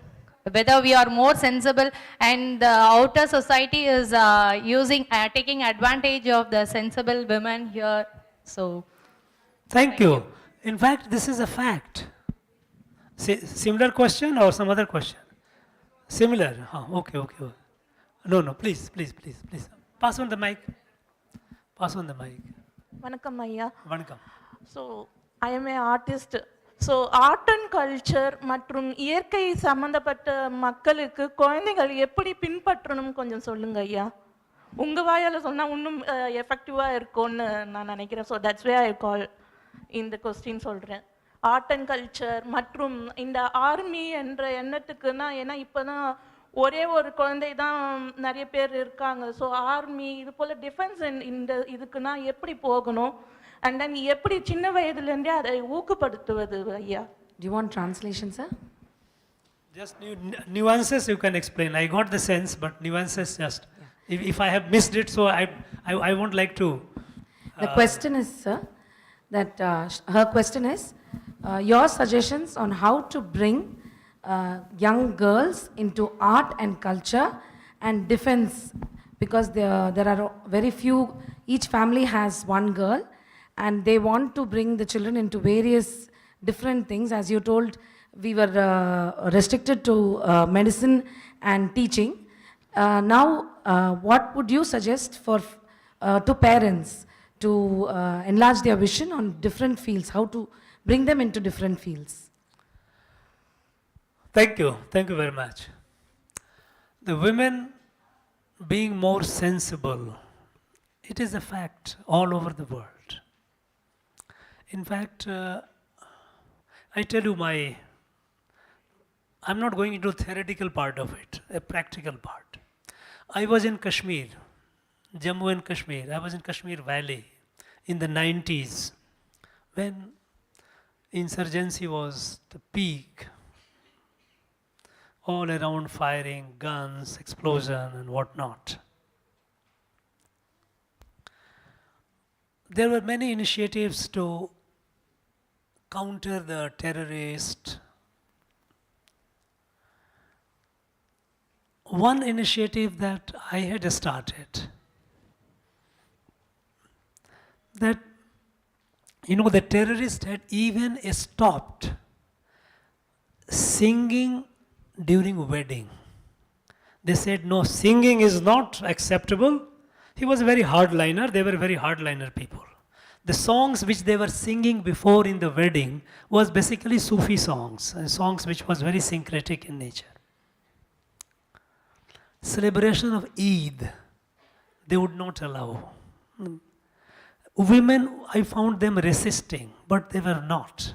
Whether we are more sensible and the outer society is taking advantage of the sensible women here. So, Thank you. In fact, this is a fact. Similar question or some other question? Similar. Okay. No, please. Pass on the mic. Vanakkam Ayya. Vanakkam. So, I am an artist. So art and culture மற்றும் இயற்கை சம்மந்தப்பட்ட மக்களுக்கு குழந்தைகள் எப்படி பின்பற்றணும் கொஞ்சம் சொல்லுங்க ஐயா. உங்கள் வாயால் சொன்னால் இன்னும் எஃபெக்டிவாக இருக்கும்னு நான் நினைக்கிறேன். ஸோ தட்ஸ் வே ஐ கால் இந்த கொஸ்டின் சொல்கிறேன். ஆர்ட் அண்ட் கல்ச்சர் மற்றும் இந்த ஆர்மி என்ற எண்ணத்துக்குன்னா, ஏன்னா இப்போ தான் ஒரே ஒரு குழந்தை தான் நிறைய பேர் இருக்காங்க. ஸோ ஆர்மி இது போல் டிஃபென்ஸ் இந்த இதுக்குன்னா எப்படி போகணும், and then எப்படி சின்ன வயதிலிருந்தே அதை ஊக்கப்படுத்துவது ஐயா? Do you want translation, sir? Just nuances you can explain. I got the sense, but nuances just. Yeah. If I have missed it, so I won't like to. The question is, sir, that her question is your suggestions on how to bring young girls into art and culture and defense, because there are very few. Each family has one girl, and they want to bring the children into various different things. As you told, we were restricted to medicine and teaching. Now, what would you suggest to parents to enlarge their vision on different fields, how to bring them into different fields? Thank you very much. The women being more sensible, it is a fact all over the world. In fact, I tell you I'm not going into theoretical part of it, a practical part. I was in Kashmir, Jammu and Kashmir. I was in Kashmir Valley in the 90s when insurgency was the peak. All around firing, guns, explosion and whatnot. There were many initiatives to counter the terrorists. One initiative that I had started, that the terrorists had even stopped singing during wedding. They said, no, singing is not acceptable. He was a very hardliner. They were very hardliner people. The songs which they were singing before in the wedding was basically Sufi songs, songs which was very syncretic in nature. Celebration of Eid, they would not allow. Women, I found them resisting, but they were not.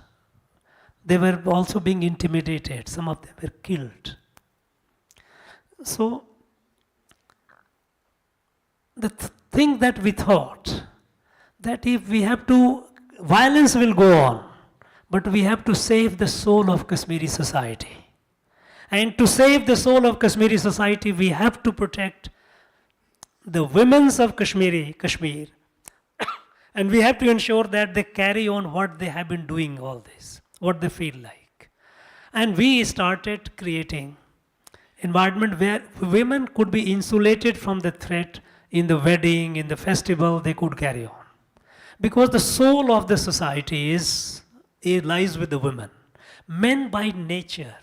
They were also being intimidated. Some of them were killed. So, the thing that we thought, that if we have to, violence will go on, but we have to save the soul of Kashmiri society. And to save the soul of Kashmiri society, we have to protect the women of Kashmir, and we have to ensure that they carry on what they have been doing all this, what they feel like. And we started creating environment where women could be insulated from the threat in the wedding, in the festival, they could carry on. Because the soul of the society lies with the women. Men by nature,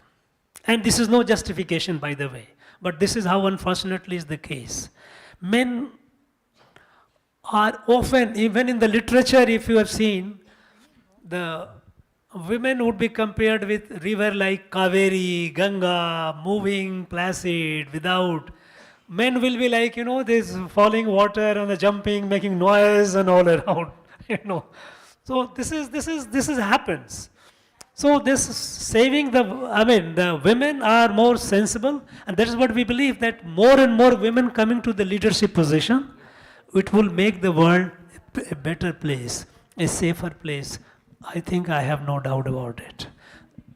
and this is no justification by the way, but this is how unfortunately is the case. Men are often, even in the literature if you have seen, the women would be compared with river like Kaveri, Ganga, moving, placid, without. Men will be like, this falling water and the jumping, making noise and all around, So this happens. So this saving the women are more sensible, and that is what we believe, that more and more women coming to the leadership position, it will make the world a better place, a safer place. I think I have no doubt about it.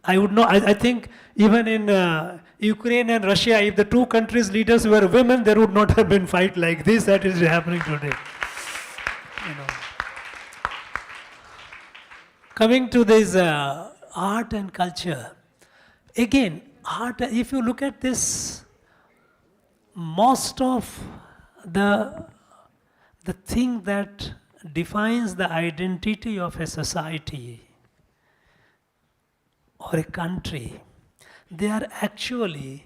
I think even in Ukraine and Russia, if the two countries' leaders were women, there would not have been fight like this that is happening today. Coming to this art and culture, again, art, if you look at this, most of the thing that defines the identity of a society or a country, they are actually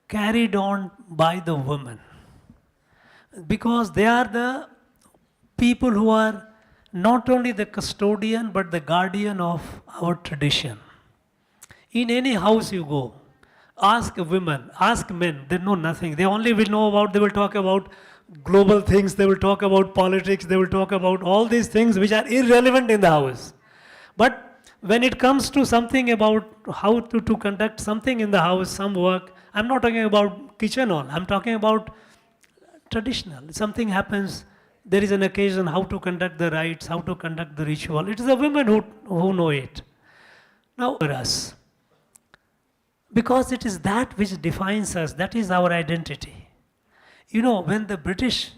carried on by the women. Because they are the people who are not only the custodian but the guardian of our tradition. In any house you go, ask women, ask men, they know nothing. They only will know about, they will talk about global things, they will talk about politics, they will talk about all these things which are irrelevant in the house. But when it comes to something about how to conduct something in the house, some work, I'm not talking about kitchen all, I'm talking about traditional. Something happens, there is an occasion, how to conduct the rites, how to conduct the ritual. It is the women who know it. Now for us, because it is that which defines us, that is our identity. When the British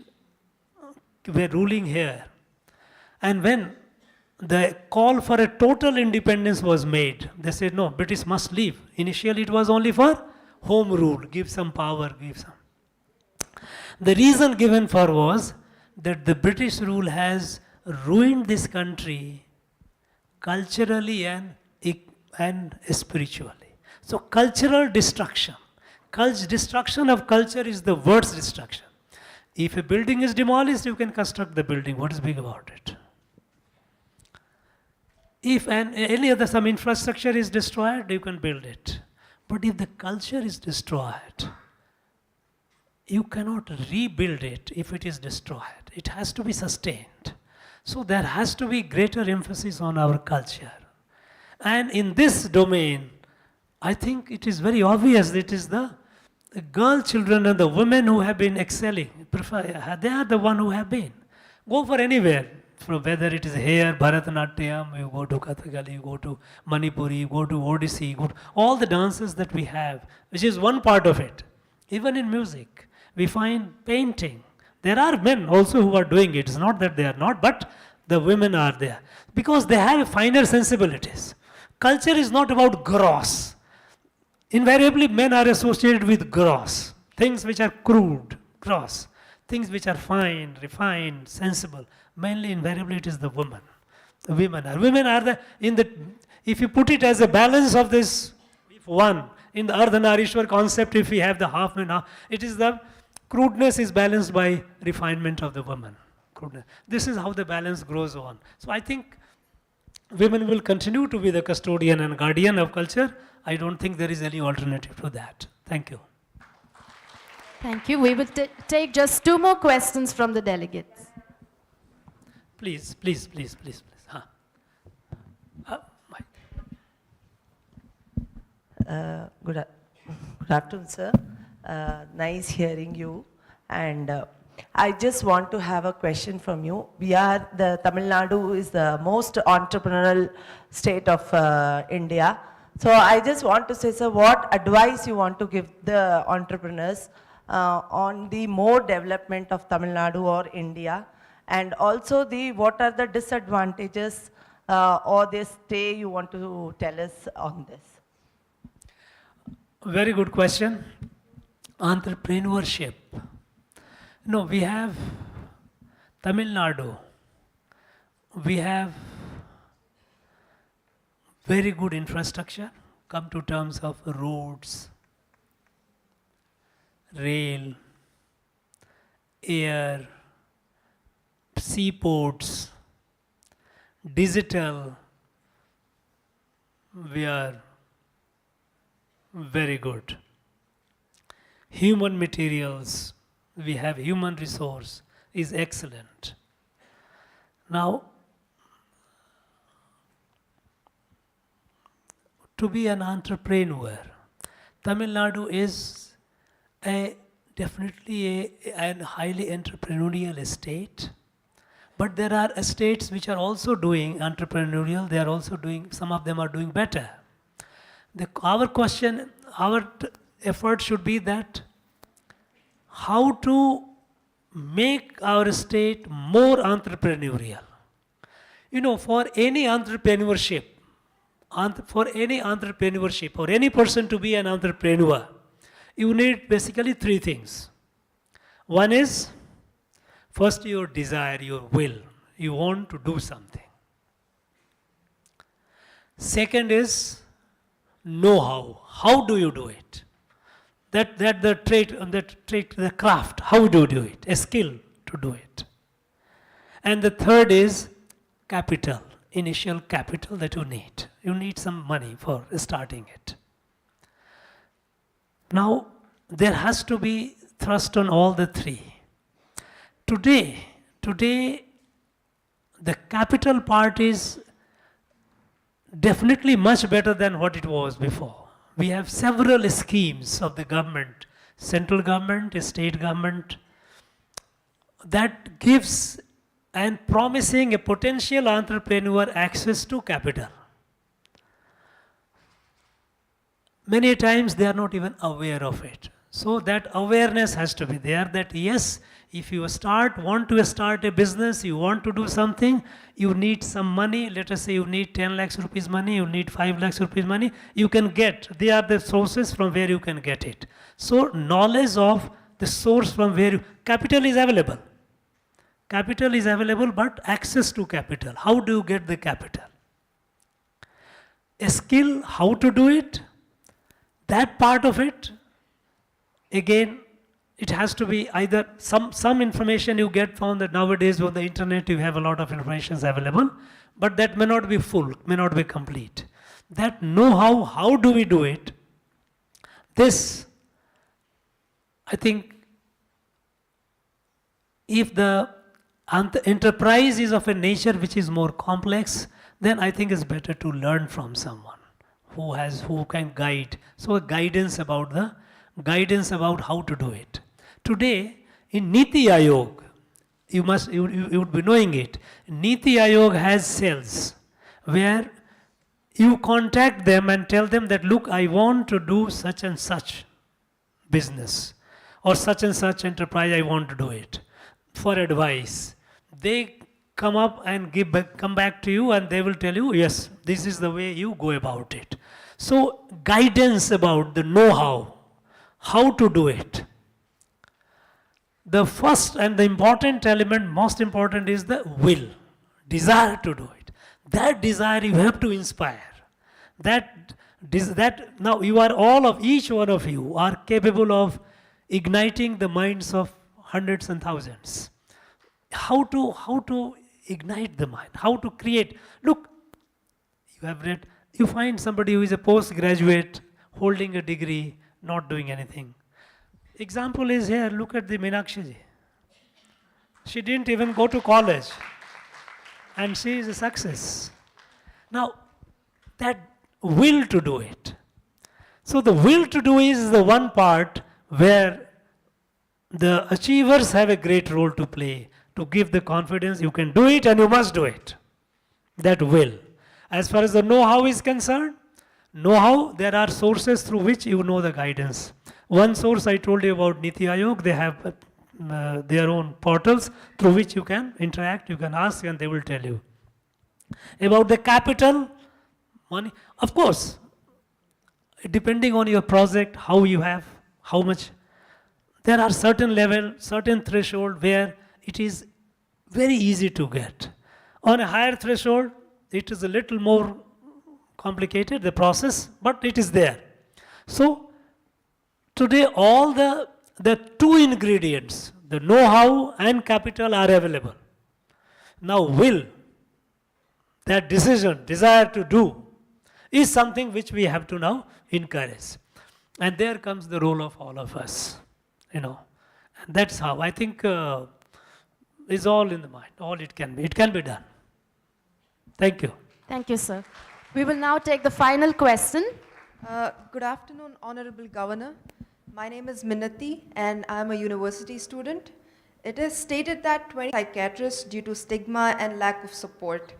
were ruling here, and when the call for a total independence was made, they said, no, British must leave. Initially it was only for home rule, give some power, give some. The reason given for was that the British rule has ruined this country culturally and spiritually. So cultural destruction. Destruction of culture is the worst destruction. If a building is demolished, you can construct the building. What is big about it? If some infrastructure is destroyed, you can build it. But if the culture is destroyed, you cannot rebuild it if it is destroyed. It has to be sustained. So there has to be greater emphasis on our culture. And in this domain, I think it is very obvious that it is the girl children and the women who have been excelling. They are the one who have been. Go for anywhere, from whether it is here, Bharatanatyam, you go to Kathakali, you go to Manipuri, you go to Odissi, you go to all the dances that we have, which is one part of it. Even in music, we find painting. There are men also who are doing it. It's not that they are not, but the women are there. Because they have finer sensibilities. Culture is not about gross. Invariably, men are associated with gross, things which are crude, gross, things which are fine, refined, sensible. Mainly, invariably, it is the women. Women are if you put it as a balance of this, if one In the Ardhanarishwar concept, if we have the half man, it is the crudeness is balanced by refinement of the woman. Crudeness. This is how the balance grows on. So I think women will continue to be the custodian and guardian of culture. I don't think there is any alternative to that. Thank you. Thank you. We will take just 2 more questions from the delegates. Please. Huh. Good afternoon, sir. Nice hearing you. And I just want to have a question from you. Tamil Nadu is the most entrepreneurial state of India. So I just want to say, sir, what advice you want to give the entrepreneurs on the more development of Tamil Nadu or India? And also what are the disadvantages or the stay you want to tell us on this? Very good question. Entrepreneurship. No, we have Tamil Nadu. We have very good infrastructure, come to terms of roads, rail, air, seaports, digital. We are very good. Human materials, we have human resource, is excellent. Now, to be an entrepreneur, Tamil Nadu is definitely a highly entrepreneurial state. But there are states which are also doing entrepreneurial, they are also doing, some of them are doing better. Our question, our effort should be that how to make our state more entrepreneurial. You know, for any entrepreneurship, or any person to be an entrepreneur, you need basically 3 things. One is, first your desire, your will. You want to do something. Second is know-how. How do you do it? The trait, the craft. How do you do it? A skill to do it. And the third is capital, initial capital that you need. You need some money for starting it. Now, there has to be thrust on all the 3. Today, the capital part is definitely much better than what it was before. We have several schemes of the government, central government, state government, that gives and promising a potential entrepreneur access to capital. Many times they are not even aware of it. So that awareness has to be there, that yes, if you want to start a business, you want to do something, you need some money. Let us say you need 10 lakhs rupees money, you need 5 lakhs rupees money, you can get. They are the sources from where you can get it. So knowledge of the source from where capital is available. Capital is available, but access to capital. How do you get the capital? A skill, how to do it, that part of it, again, it has to be either some information you get from that nowadays on the internet, you have a lot of information available, but that may not be full, may not be complete. That know-how, how do we do it? This, I think, if the enterprise is of a nature which is more complex, then I think it's better to learn from someone who can guide. So guidance about how to do it. Today, in Niti Ayog, you would be knowing it. Niti Ayog has cells where you contact them and tell them that, look, I want to do such and such business or such and such enterprise, I want to do it, for advice. They come up and come back to you and they will tell you, yes, this is the way you go about it. So guidance about the know-how, how to do it. The first and the important element, most important, is the will, desire to do it. That desire you have to inspire. That now you are each one of you are capable of igniting the minds of hundreds and thousands. How to ignite the mind? How to create? Look, you have read. You find somebody who is a postgraduate, holding a degree, not doing anything. Example is here. Look at the Meenakshi ji. She didn't even go to college, and she is a success. Now, that will to do it. So the will to do is the one part where the achievers have a great role to play, to give the confidence you can do it and you must do it. That will. As far as the know-how is concerned, know-how, there are sources through which you know the guidance. One source I told you about Niti Aayog, they have their own portals through which you can interact, you can ask and they will tell you. About the capital, money, of course, depending on your project, how you have, how much, there are certain level, certain threshold where it is very easy to get. On a higher threshold, it is a little more complicated, the process, but it is there. So, today all the two ingredients, the know-how and capital are available. Now will, that decision, desire to do, is something which we have to now encourage. And there comes the role of all of us, And that's how I think is all in the mind, all it can be. It can be done. Thank you. Thank you, sir. We will now take the final question. Good afternoon, Honorable Governor. My name is Minati and I'm a university student. It is stated that 20 psychiatrists due to stigma and lack of support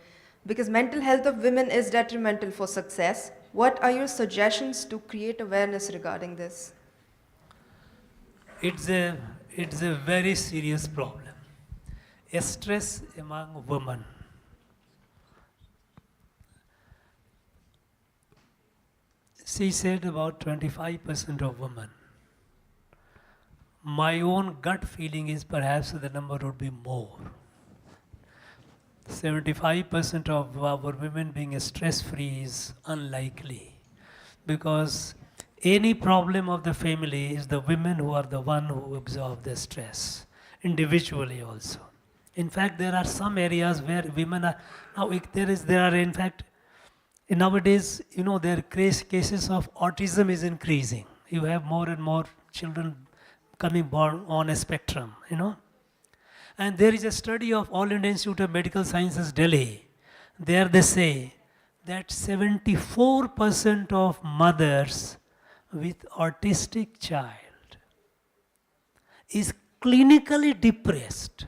because mental health of women is detrimental for success. What are your suggestions to create awareness regarding this? It's a very serious problem. Stress among women. She said about 25% of women. My own gut feeling is perhaps the number would be more. 75% of our women being stress-free is unlikely because any problem of the family is the women who are the one who absorb the stress, individually also. In fact, there are some areas where women are, now there are in fact, nowadays, there are cases of autism is increasing. You have more and more children coming born on a spectrum, And there is a study of All India Institute of Medical Sciences, Delhi. There they say that 74% of mothers with autistic child is clinically depressed.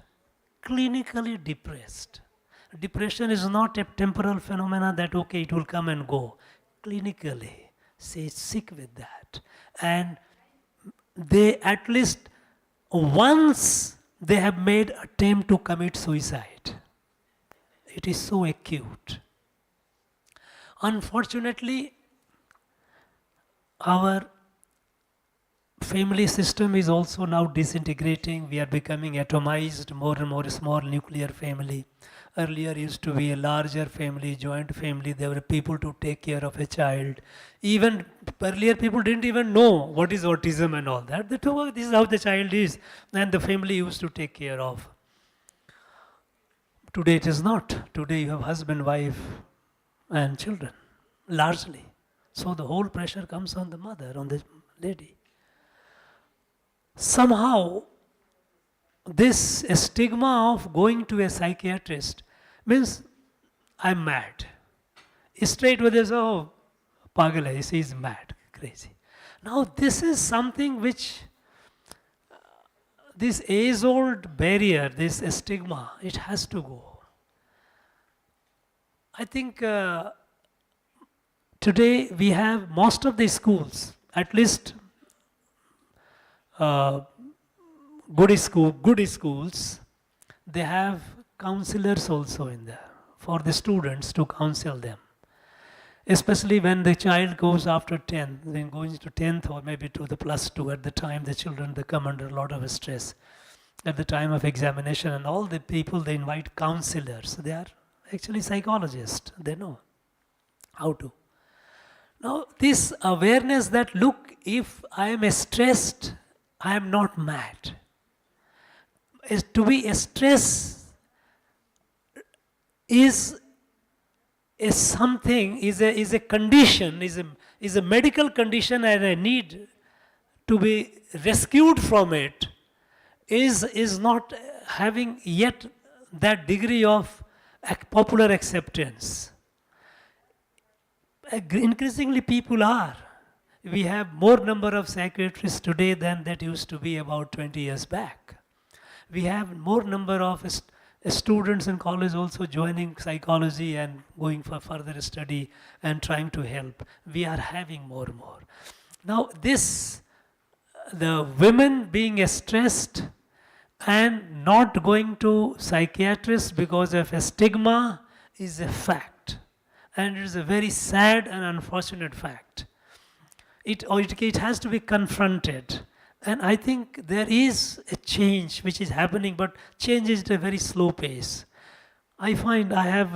Clinically depressed. Depression is not a temporal phenomenon that, okay, it will come and go. Clinically, say sick with that. And they at least once they have made attempt to commit suicide. It is so acute. Unfortunately, our family system is also now disintegrating. We are becoming atomized, more and more small nuclear family. Earlier used to be a larger family, joint family. There were people to take care of a child. Even earlier people didn't even know what is autism and all that. They told, this is how the child is. And the family used to take care of. Today it is not. Today you have husband, wife and children, largely. So the whole pressure comes on the mother, on the lady. Somehow, this stigma of going to a psychiatrist means I'm mad. Straight with this, oh, pagal hai, he is mad, crazy. Now this is something which, this age-old barrier, this stigma, it has to go. I think today we have most of the schools, at least good schools, they have counselors also in there for the students to counsel them. Especially when the child goes after 10th, then going to 10th or maybe to the +2, at the time the children, they come under a lot of stress. At the time of examination and all the people, they invite counselors. They are actually psychologists, they know how to. Now, this awareness that, look, if I am stressed, I am not mad. To be stressed is something, is a condition, is a medical condition, and I need to be rescued from it, is not having yet that degree of popular acceptance. Increasingly people are. We have more number of psychiatrists today than that used to be about 20 years back. We have more number of students in college also joining psychology and going for further study and trying to help. We are having more and more. Now this, the women being stressed and not going to psychiatrists because of a stigma is a fact. And it is a very sad and unfortunate fact. It has to be confronted. And I think there is a change which is happening, but change is at a very slow pace. I find I have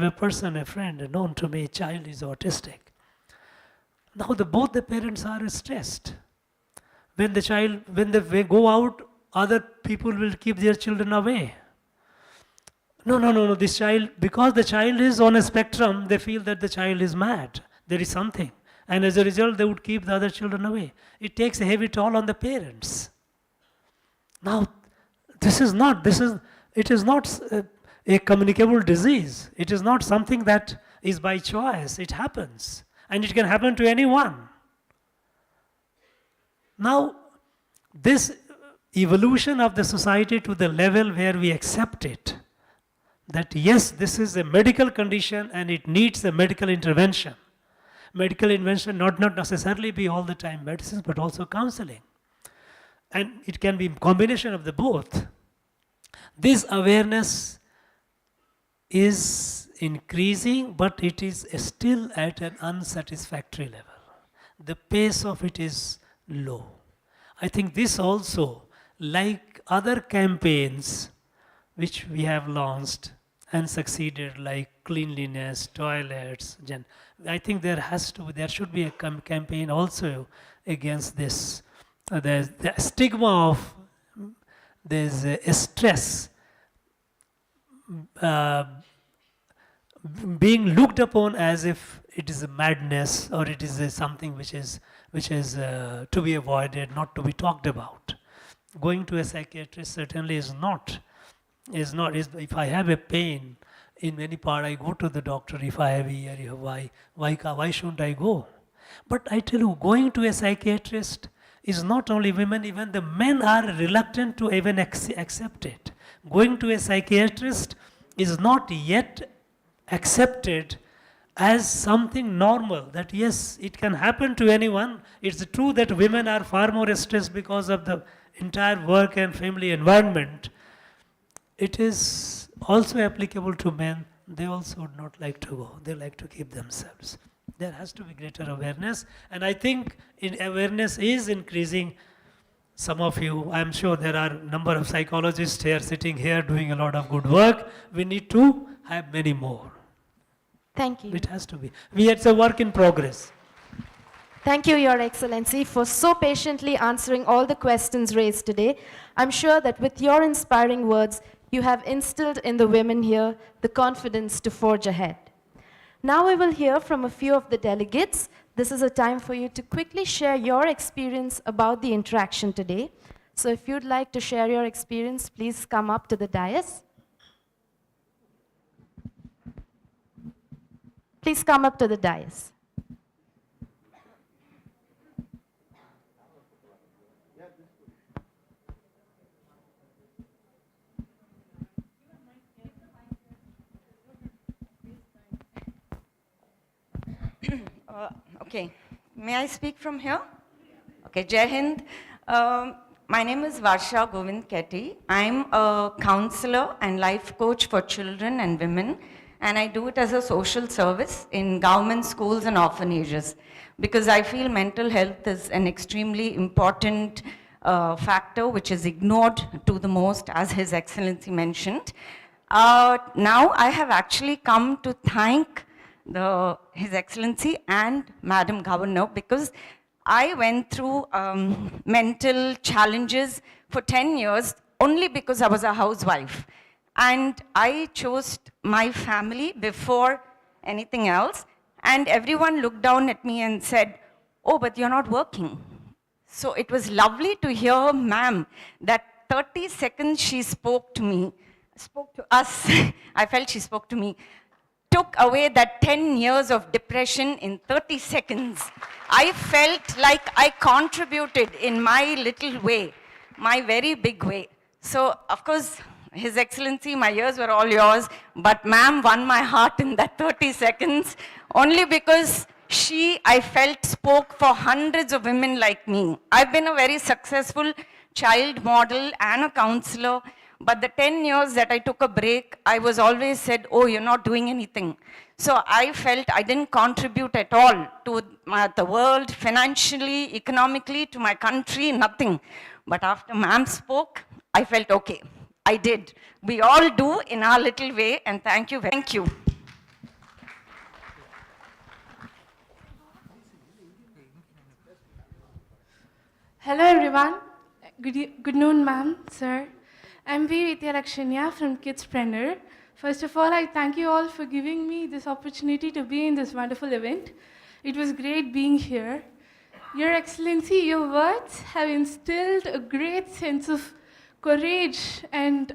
a person, a friend known to me, child is autistic. Now both the parents are stressed. When they go out, other people will keep their children away. No, this child, because the child is on a spectrum, they feel that the child is mad. There is something. And as a result, they would keep the other children away. It takes a heavy toll on the parents. Now, it is not a communicable disease. It is not something that is by choice. It happens. And it can happen to anyone. Now, this evolution of the society to the level where we accept it, that yes, this is a medical condition and it needs a medical intervention. Medical intervention not necessarily be all the time medicines, but also counseling. And it can be a combination of the both. This awareness is increasing, but it is still at an unsatisfactory level. The pace of it is low. I think this also, like other campaigns which we have launched and succeeded, like cleanliness, toilets, I think there should be a campaign also against this. There's the stigma of there's a stress being looked upon as if it is a madness or it is something which is to be avoided, not to be talked about. Going to a psychiatrist certainly is not. If I have a pain in any part, I go to the doctor. If I have ear, why shouldn't I go? But I tell you, going to a psychiatrist is not only women, even the men are reluctant to even accept it. Going to a psychiatrist is not yet accepted as something normal, that yes, it can happen to anyone. It's true that women are far more stressed because of the entire work and family environment. It is also applicable to men. They also would not like to go. They like to keep themselves. There has to be greater awareness, and I think awareness is increasing. Some of you, I'm sure there are a number of psychologists here sitting here doing a lot of good work. We need to have many more. Thank you. It has to be. It's a work in progress. Thank you, Your Excellency, for so patiently answering all the questions raised today. I'm sure that with your inspiring words, you have instilled in the women here the confidence to forge ahead. Now we will hear from a few of the delegates. This is a time for you to quickly share your experience about the interaction today. So if you'd like to share your experience, please come up to the dais. Please come up to the dais. Okay, may I speak from here? Okay, Jai Hind. My name is Varsha Govind Ketty. I'm a counselor and life coach for children and women, and I do it as a social service in government schools and orphanages, because I feel mental health is an extremely important factor which is ignored to the most, as His Excellency mentioned. Now I have actually come to thank His Excellency and Madam Governor, because I went through mental challenges for 10 years only because I was a housewife. And I chose my family before anything else. And everyone looked down at me and said, "Oh, but you're not working." So it was lovely to hear ma'am that 30 seconds she spoke to us, I felt she spoke to me, took away that 10 years of depression in 30 seconds. I felt like I contributed in my little way, my very big way. So, of course, His Excellency, my ears were all yours, but ma'am won my heart in that 30 seconds, only because she, I felt, spoke for hundreds of women like me. I've been a very successful child model and a counselor, but the 10 years that I took a break, I was always said, "Oh, you're not doing anything." So I felt I didn't contribute at all to the world, financially, economically, to my country, nothing. But after ma'am spoke, I felt okay. I did. We all do in our little way, and thank you. Thank you. Hello everyone. Good noon, ma'am, sir. I'm V. Vidya from Kidspreneur. First of all, I thank you all for giving me this opportunity to be in this wonderful event. It was great being here. Your Excellency, your words have instilled a great sense of courage and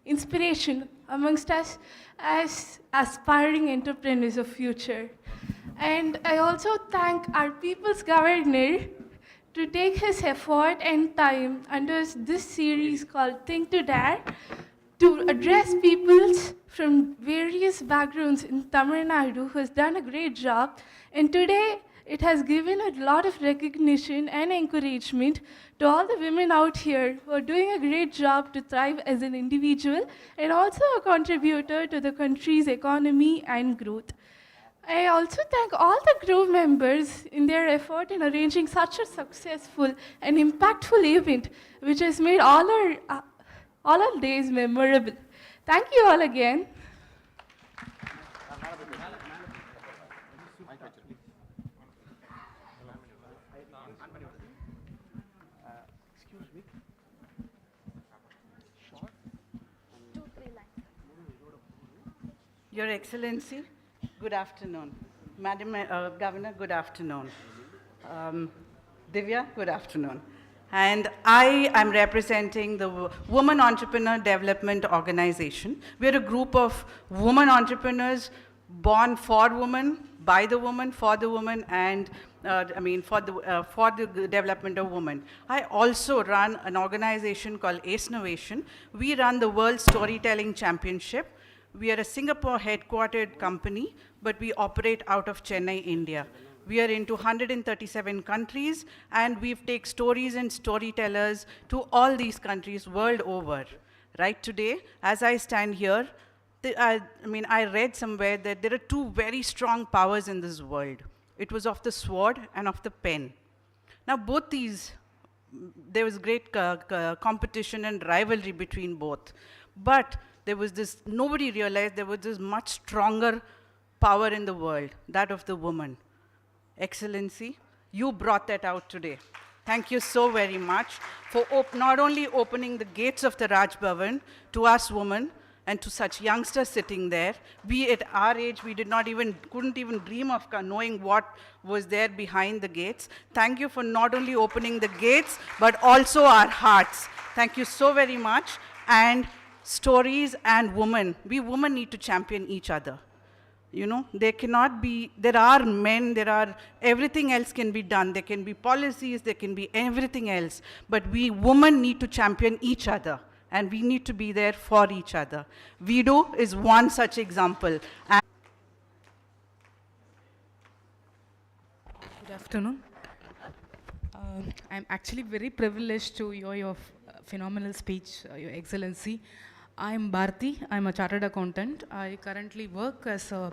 inspiration amongst us as aspiring entrepreneurs of future. And I also thank our People's Governor to take his effort and time under this series called Think to Dare to address peoples from various backgrounds in Tamilnadu, who has done a great job. And today, it has given a lot of recognition and encouragement to all the women out here who are doing a great job to thrive as an individual and also a contributor to the country's economy and growth. I also thank all the crew members in their effort in arranging such a successful and impactful event, which has made all our days memorable. Thank you all again. Your Excellency, good afternoon. Madam Governor, good afternoon. Divya, good afternoon. And I am representing the Women Entrepreneur Development Organization. We're a group of women entrepreneurs born for women, by the woman, for the woman, and for the development of women. I also run an organization called Ace Innovation. We run the World Storytelling Championship. We are a Singapore headquartered company, but we operate out of Chennai, India. We are into 137 countries, and we take stories and storytellers to all these countries world over. Right today, as I stand here, I read somewhere that there are two very strong powers in this world. It was of the sword and of the pen. Now, both these, there was great competition and rivalry between both. But there was this, nobody realized there was this much stronger power in the world, that of the woman. Excellency, you brought that out today. Thank you so very much for not only opening the gates of the Raj Bhavan to us women and to such youngsters sitting there. We at our age, we couldn't even dream of knowing what was there behind the gates. Thank you for not only opening the gates, but also our hearts. Thank you so very much. And stories and women, we women need to champion each other. You know, there are men, everything else can be done. There can be policies, there can be everything else. But we women need to champion each other, and we need to be there for each other. Vido is one such example. Good afternoon. I'm actually very privileged to hear your phenomenal speech, Your Excellency. I'm Bharti. I'm a chartered accountant. I currently work as a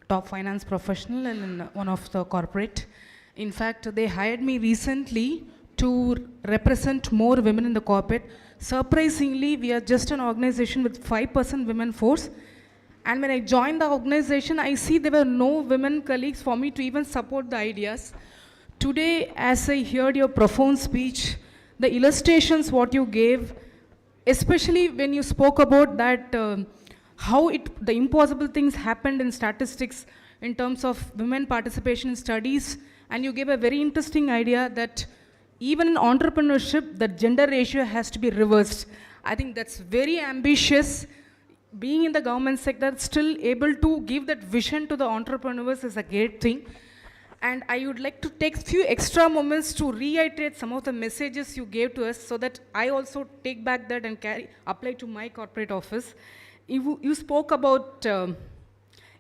top finance professional in one of the corporate. In fact, they hired me recently to represent more women in the corporate. Surprisingly, we are just an organization with 5% women force, And when I joined the organization, I see there were no women colleagues for me to even support the ideas. Today, as I heard your profound speech, the illustrations what you gave, especially when you spoke about that, how the impossible things happened in statistics in terms of women participation in studies, and you gave a very interesting idea that even in entrepreneurship, the gender ratio has to be reversed. I think that's very ambitious. Being in the government sector, still able to give that vision to the entrepreneurs is a great thing. And I would like to take few extra moments to reiterate some of the messages you gave to us so that I also take back that and apply to my corporate office. You spoke about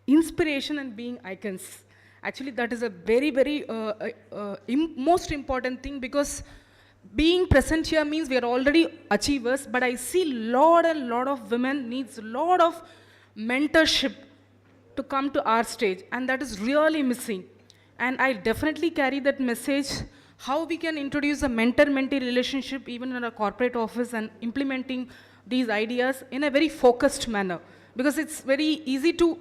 inspiration and being icons. Actually, that is a very, very most important thing, because being present here means we are already achievers, but I see lot of women needs a lot of mentorship to come to our stage, and that is really missing. And I definitely carry that message, how we can introduce a mentor-mentee relationship even in a corporate office and implementing these ideas in a very focused manner. Because it's very easy to,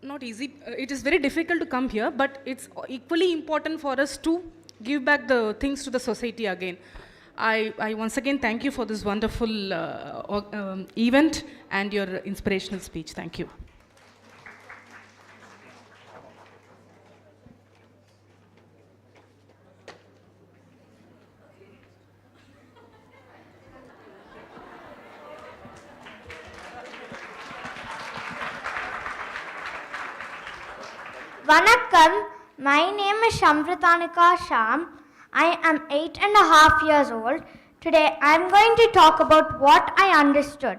not easy, it is very difficult to come here, but it's equally important for us to give back the things to the society again. I once again thank you for this wonderful event and your inspirational speech. Thank you. Vanakkam, my name is Shamvritanika Sham. I am 8.5 years old. Today I am going to talk about what I understood.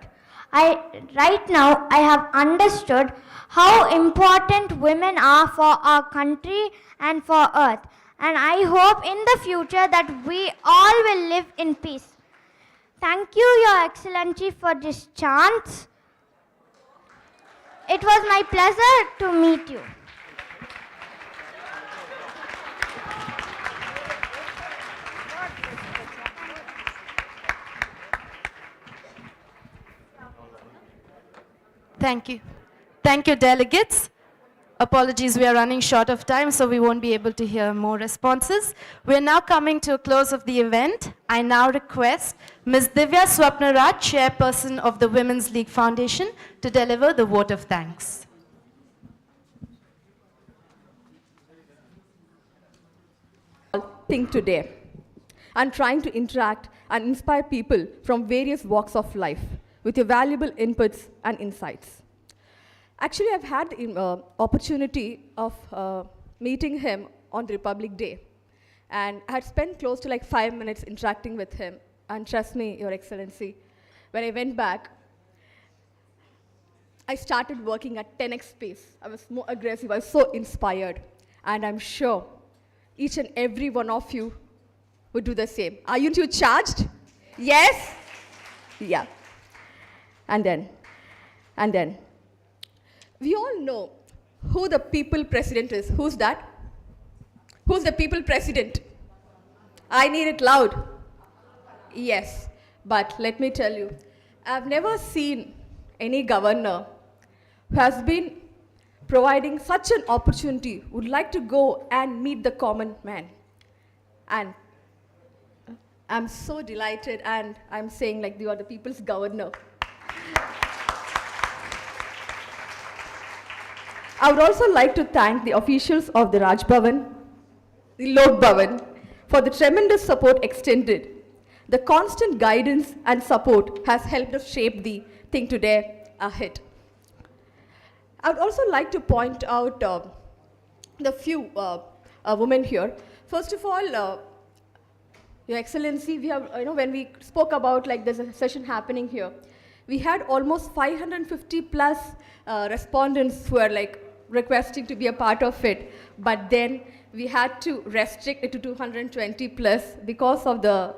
Right now I have understood how important women are for our country and for Earth. And I hope in the future that we all will live in peace. Thank you, Your Excellency, for this chance. It was my pleasure to meet you. Thank you. Thank you, delegates. Apologies, we are running short of time, so we won't be able to hear more responses. We're now coming to a close of the event. I now request Ms. Divya Swapnaraj, Chairperson of the Women's League Foundation, to deliver the vote of thanks. Think today and trying to interact and inspire people from various walks of life with your valuable inputs and insights. Actually, I've had the opportunity of meeting him on the Republic Day, and I had spent close to like 5 minutes interacting with him, and trust me, Your Excellency, when I went back, I started working at 10x pace. I was more aggressive, I was so inspired, and I'm sure each and every one of you would do the same. Aren't you charged? Yes? Yeah. And then, we all know who the people president is. Who's that? Who's the people president? I need it loud. Yes, but let me tell you, I've never seen any governor who has been providing such an opportunity, would like to go and meet the common man. And I'm so delighted, and I'm saying like you are the people's governor. I would also like to thank the officials of the Raj Bhavan, the Lok Bhavan, for the tremendous support extended. The constant guidance and support has helped us shape the thing today ahead. I would also like to point out the few women here. First of all, Your Excellency, we have, when we spoke about like there's a session happening here, we had almost 550 plus respondents who are like requesting to be a part of it, but then we had to restrict it to 220 plus because of the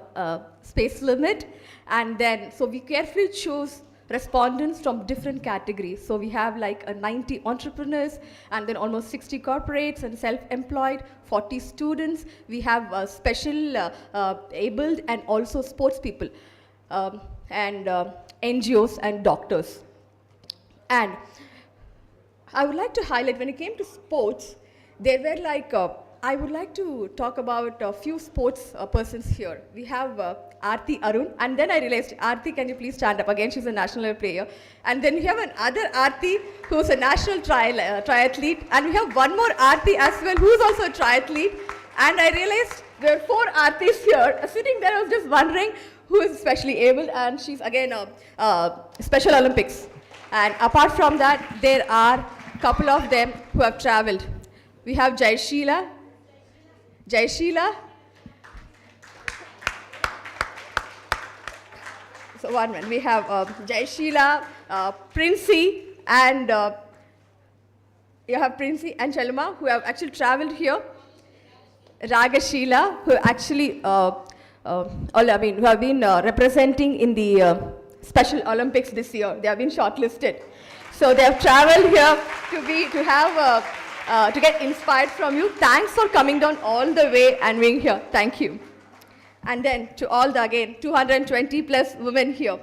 space limit, and then so we carefully chose respondents from different categories. So we have like 90 entrepreneurs, and then almost 60 corporates and self-employed, 40 students. We have special abled and also sports people, and NGOs and doctors. And I would like to highlight, when it came to sports, there were like, I would like to talk about a few sports persons here. We have Aarti Arun, and then I realized, Aarti, can you please stand up? Again, she's a national level player. And then we have another Aarti, who's a national triathlete, and we have one more Aarti as well, who's also a triathlete. And I realized there are 4 Aartis here. Sitting there, I was just wondering who is specially able, and she's again Special Olympics. And apart from that, there are a couple of them who have traveled. We have Jai Sheila. So one minute, we have Jai Sheila, Princey, and you have Princey and Chalma, who have actually traveled here. Raga Sheila, who actually, who have been representing in the Special Olympics this year. They have been shortlisted. So they have traveled here to get inspired from you. Thanks for coming down all the way and being here. Thank you. And then to all the, again, 220 plus women here.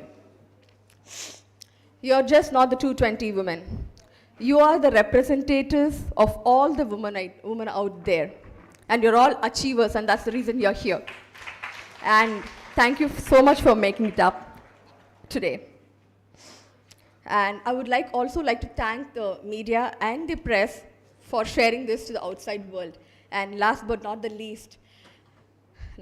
You're just not the 220 women. You are the representatives of all the women out there. And you're all achievers, and that's the reason you're here. And thank you so much for making it up today. And I would also like to thank the media and the press for sharing this to the outside world. And last but not the least,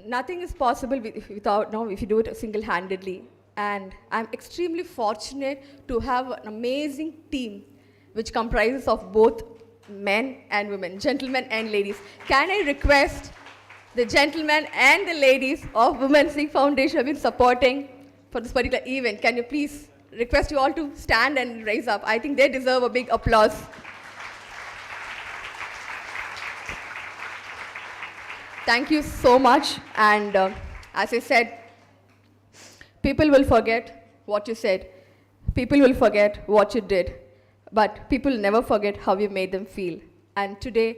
nothing is possible if you do it single-handedly. And I'm extremely fortunate to have an amazing team which comprises of both men and women, gentlemen and ladies. Can I request the gentlemen and the ladies of Women's League Foundation who have been supporting for this particular event, can you please request you all to stand and raise up? I think they deserve a big applause. Thank you so much. And as I said, people will forget what you said. People will forget what you did. But people never forget how you made them feel. And today,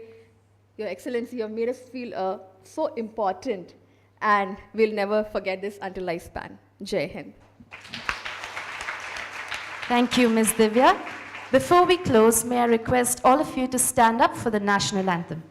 Your Excellency, you have made us feel so important. And we'll never forget this until lifespan. Jai Hind. Thank you, Ms. Divya. Before we close, may I request all of you to stand up for the national anthem.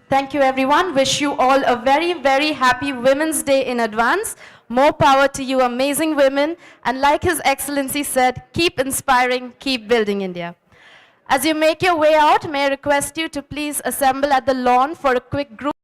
Thank you, everyone. Wish you all a very, very happy Women's Day in advance. More power to you, amazing women. And like His Excellency said, keep inspiring, keep building India. As you make your way out, may I request you to please assemble at the lawn for a quick group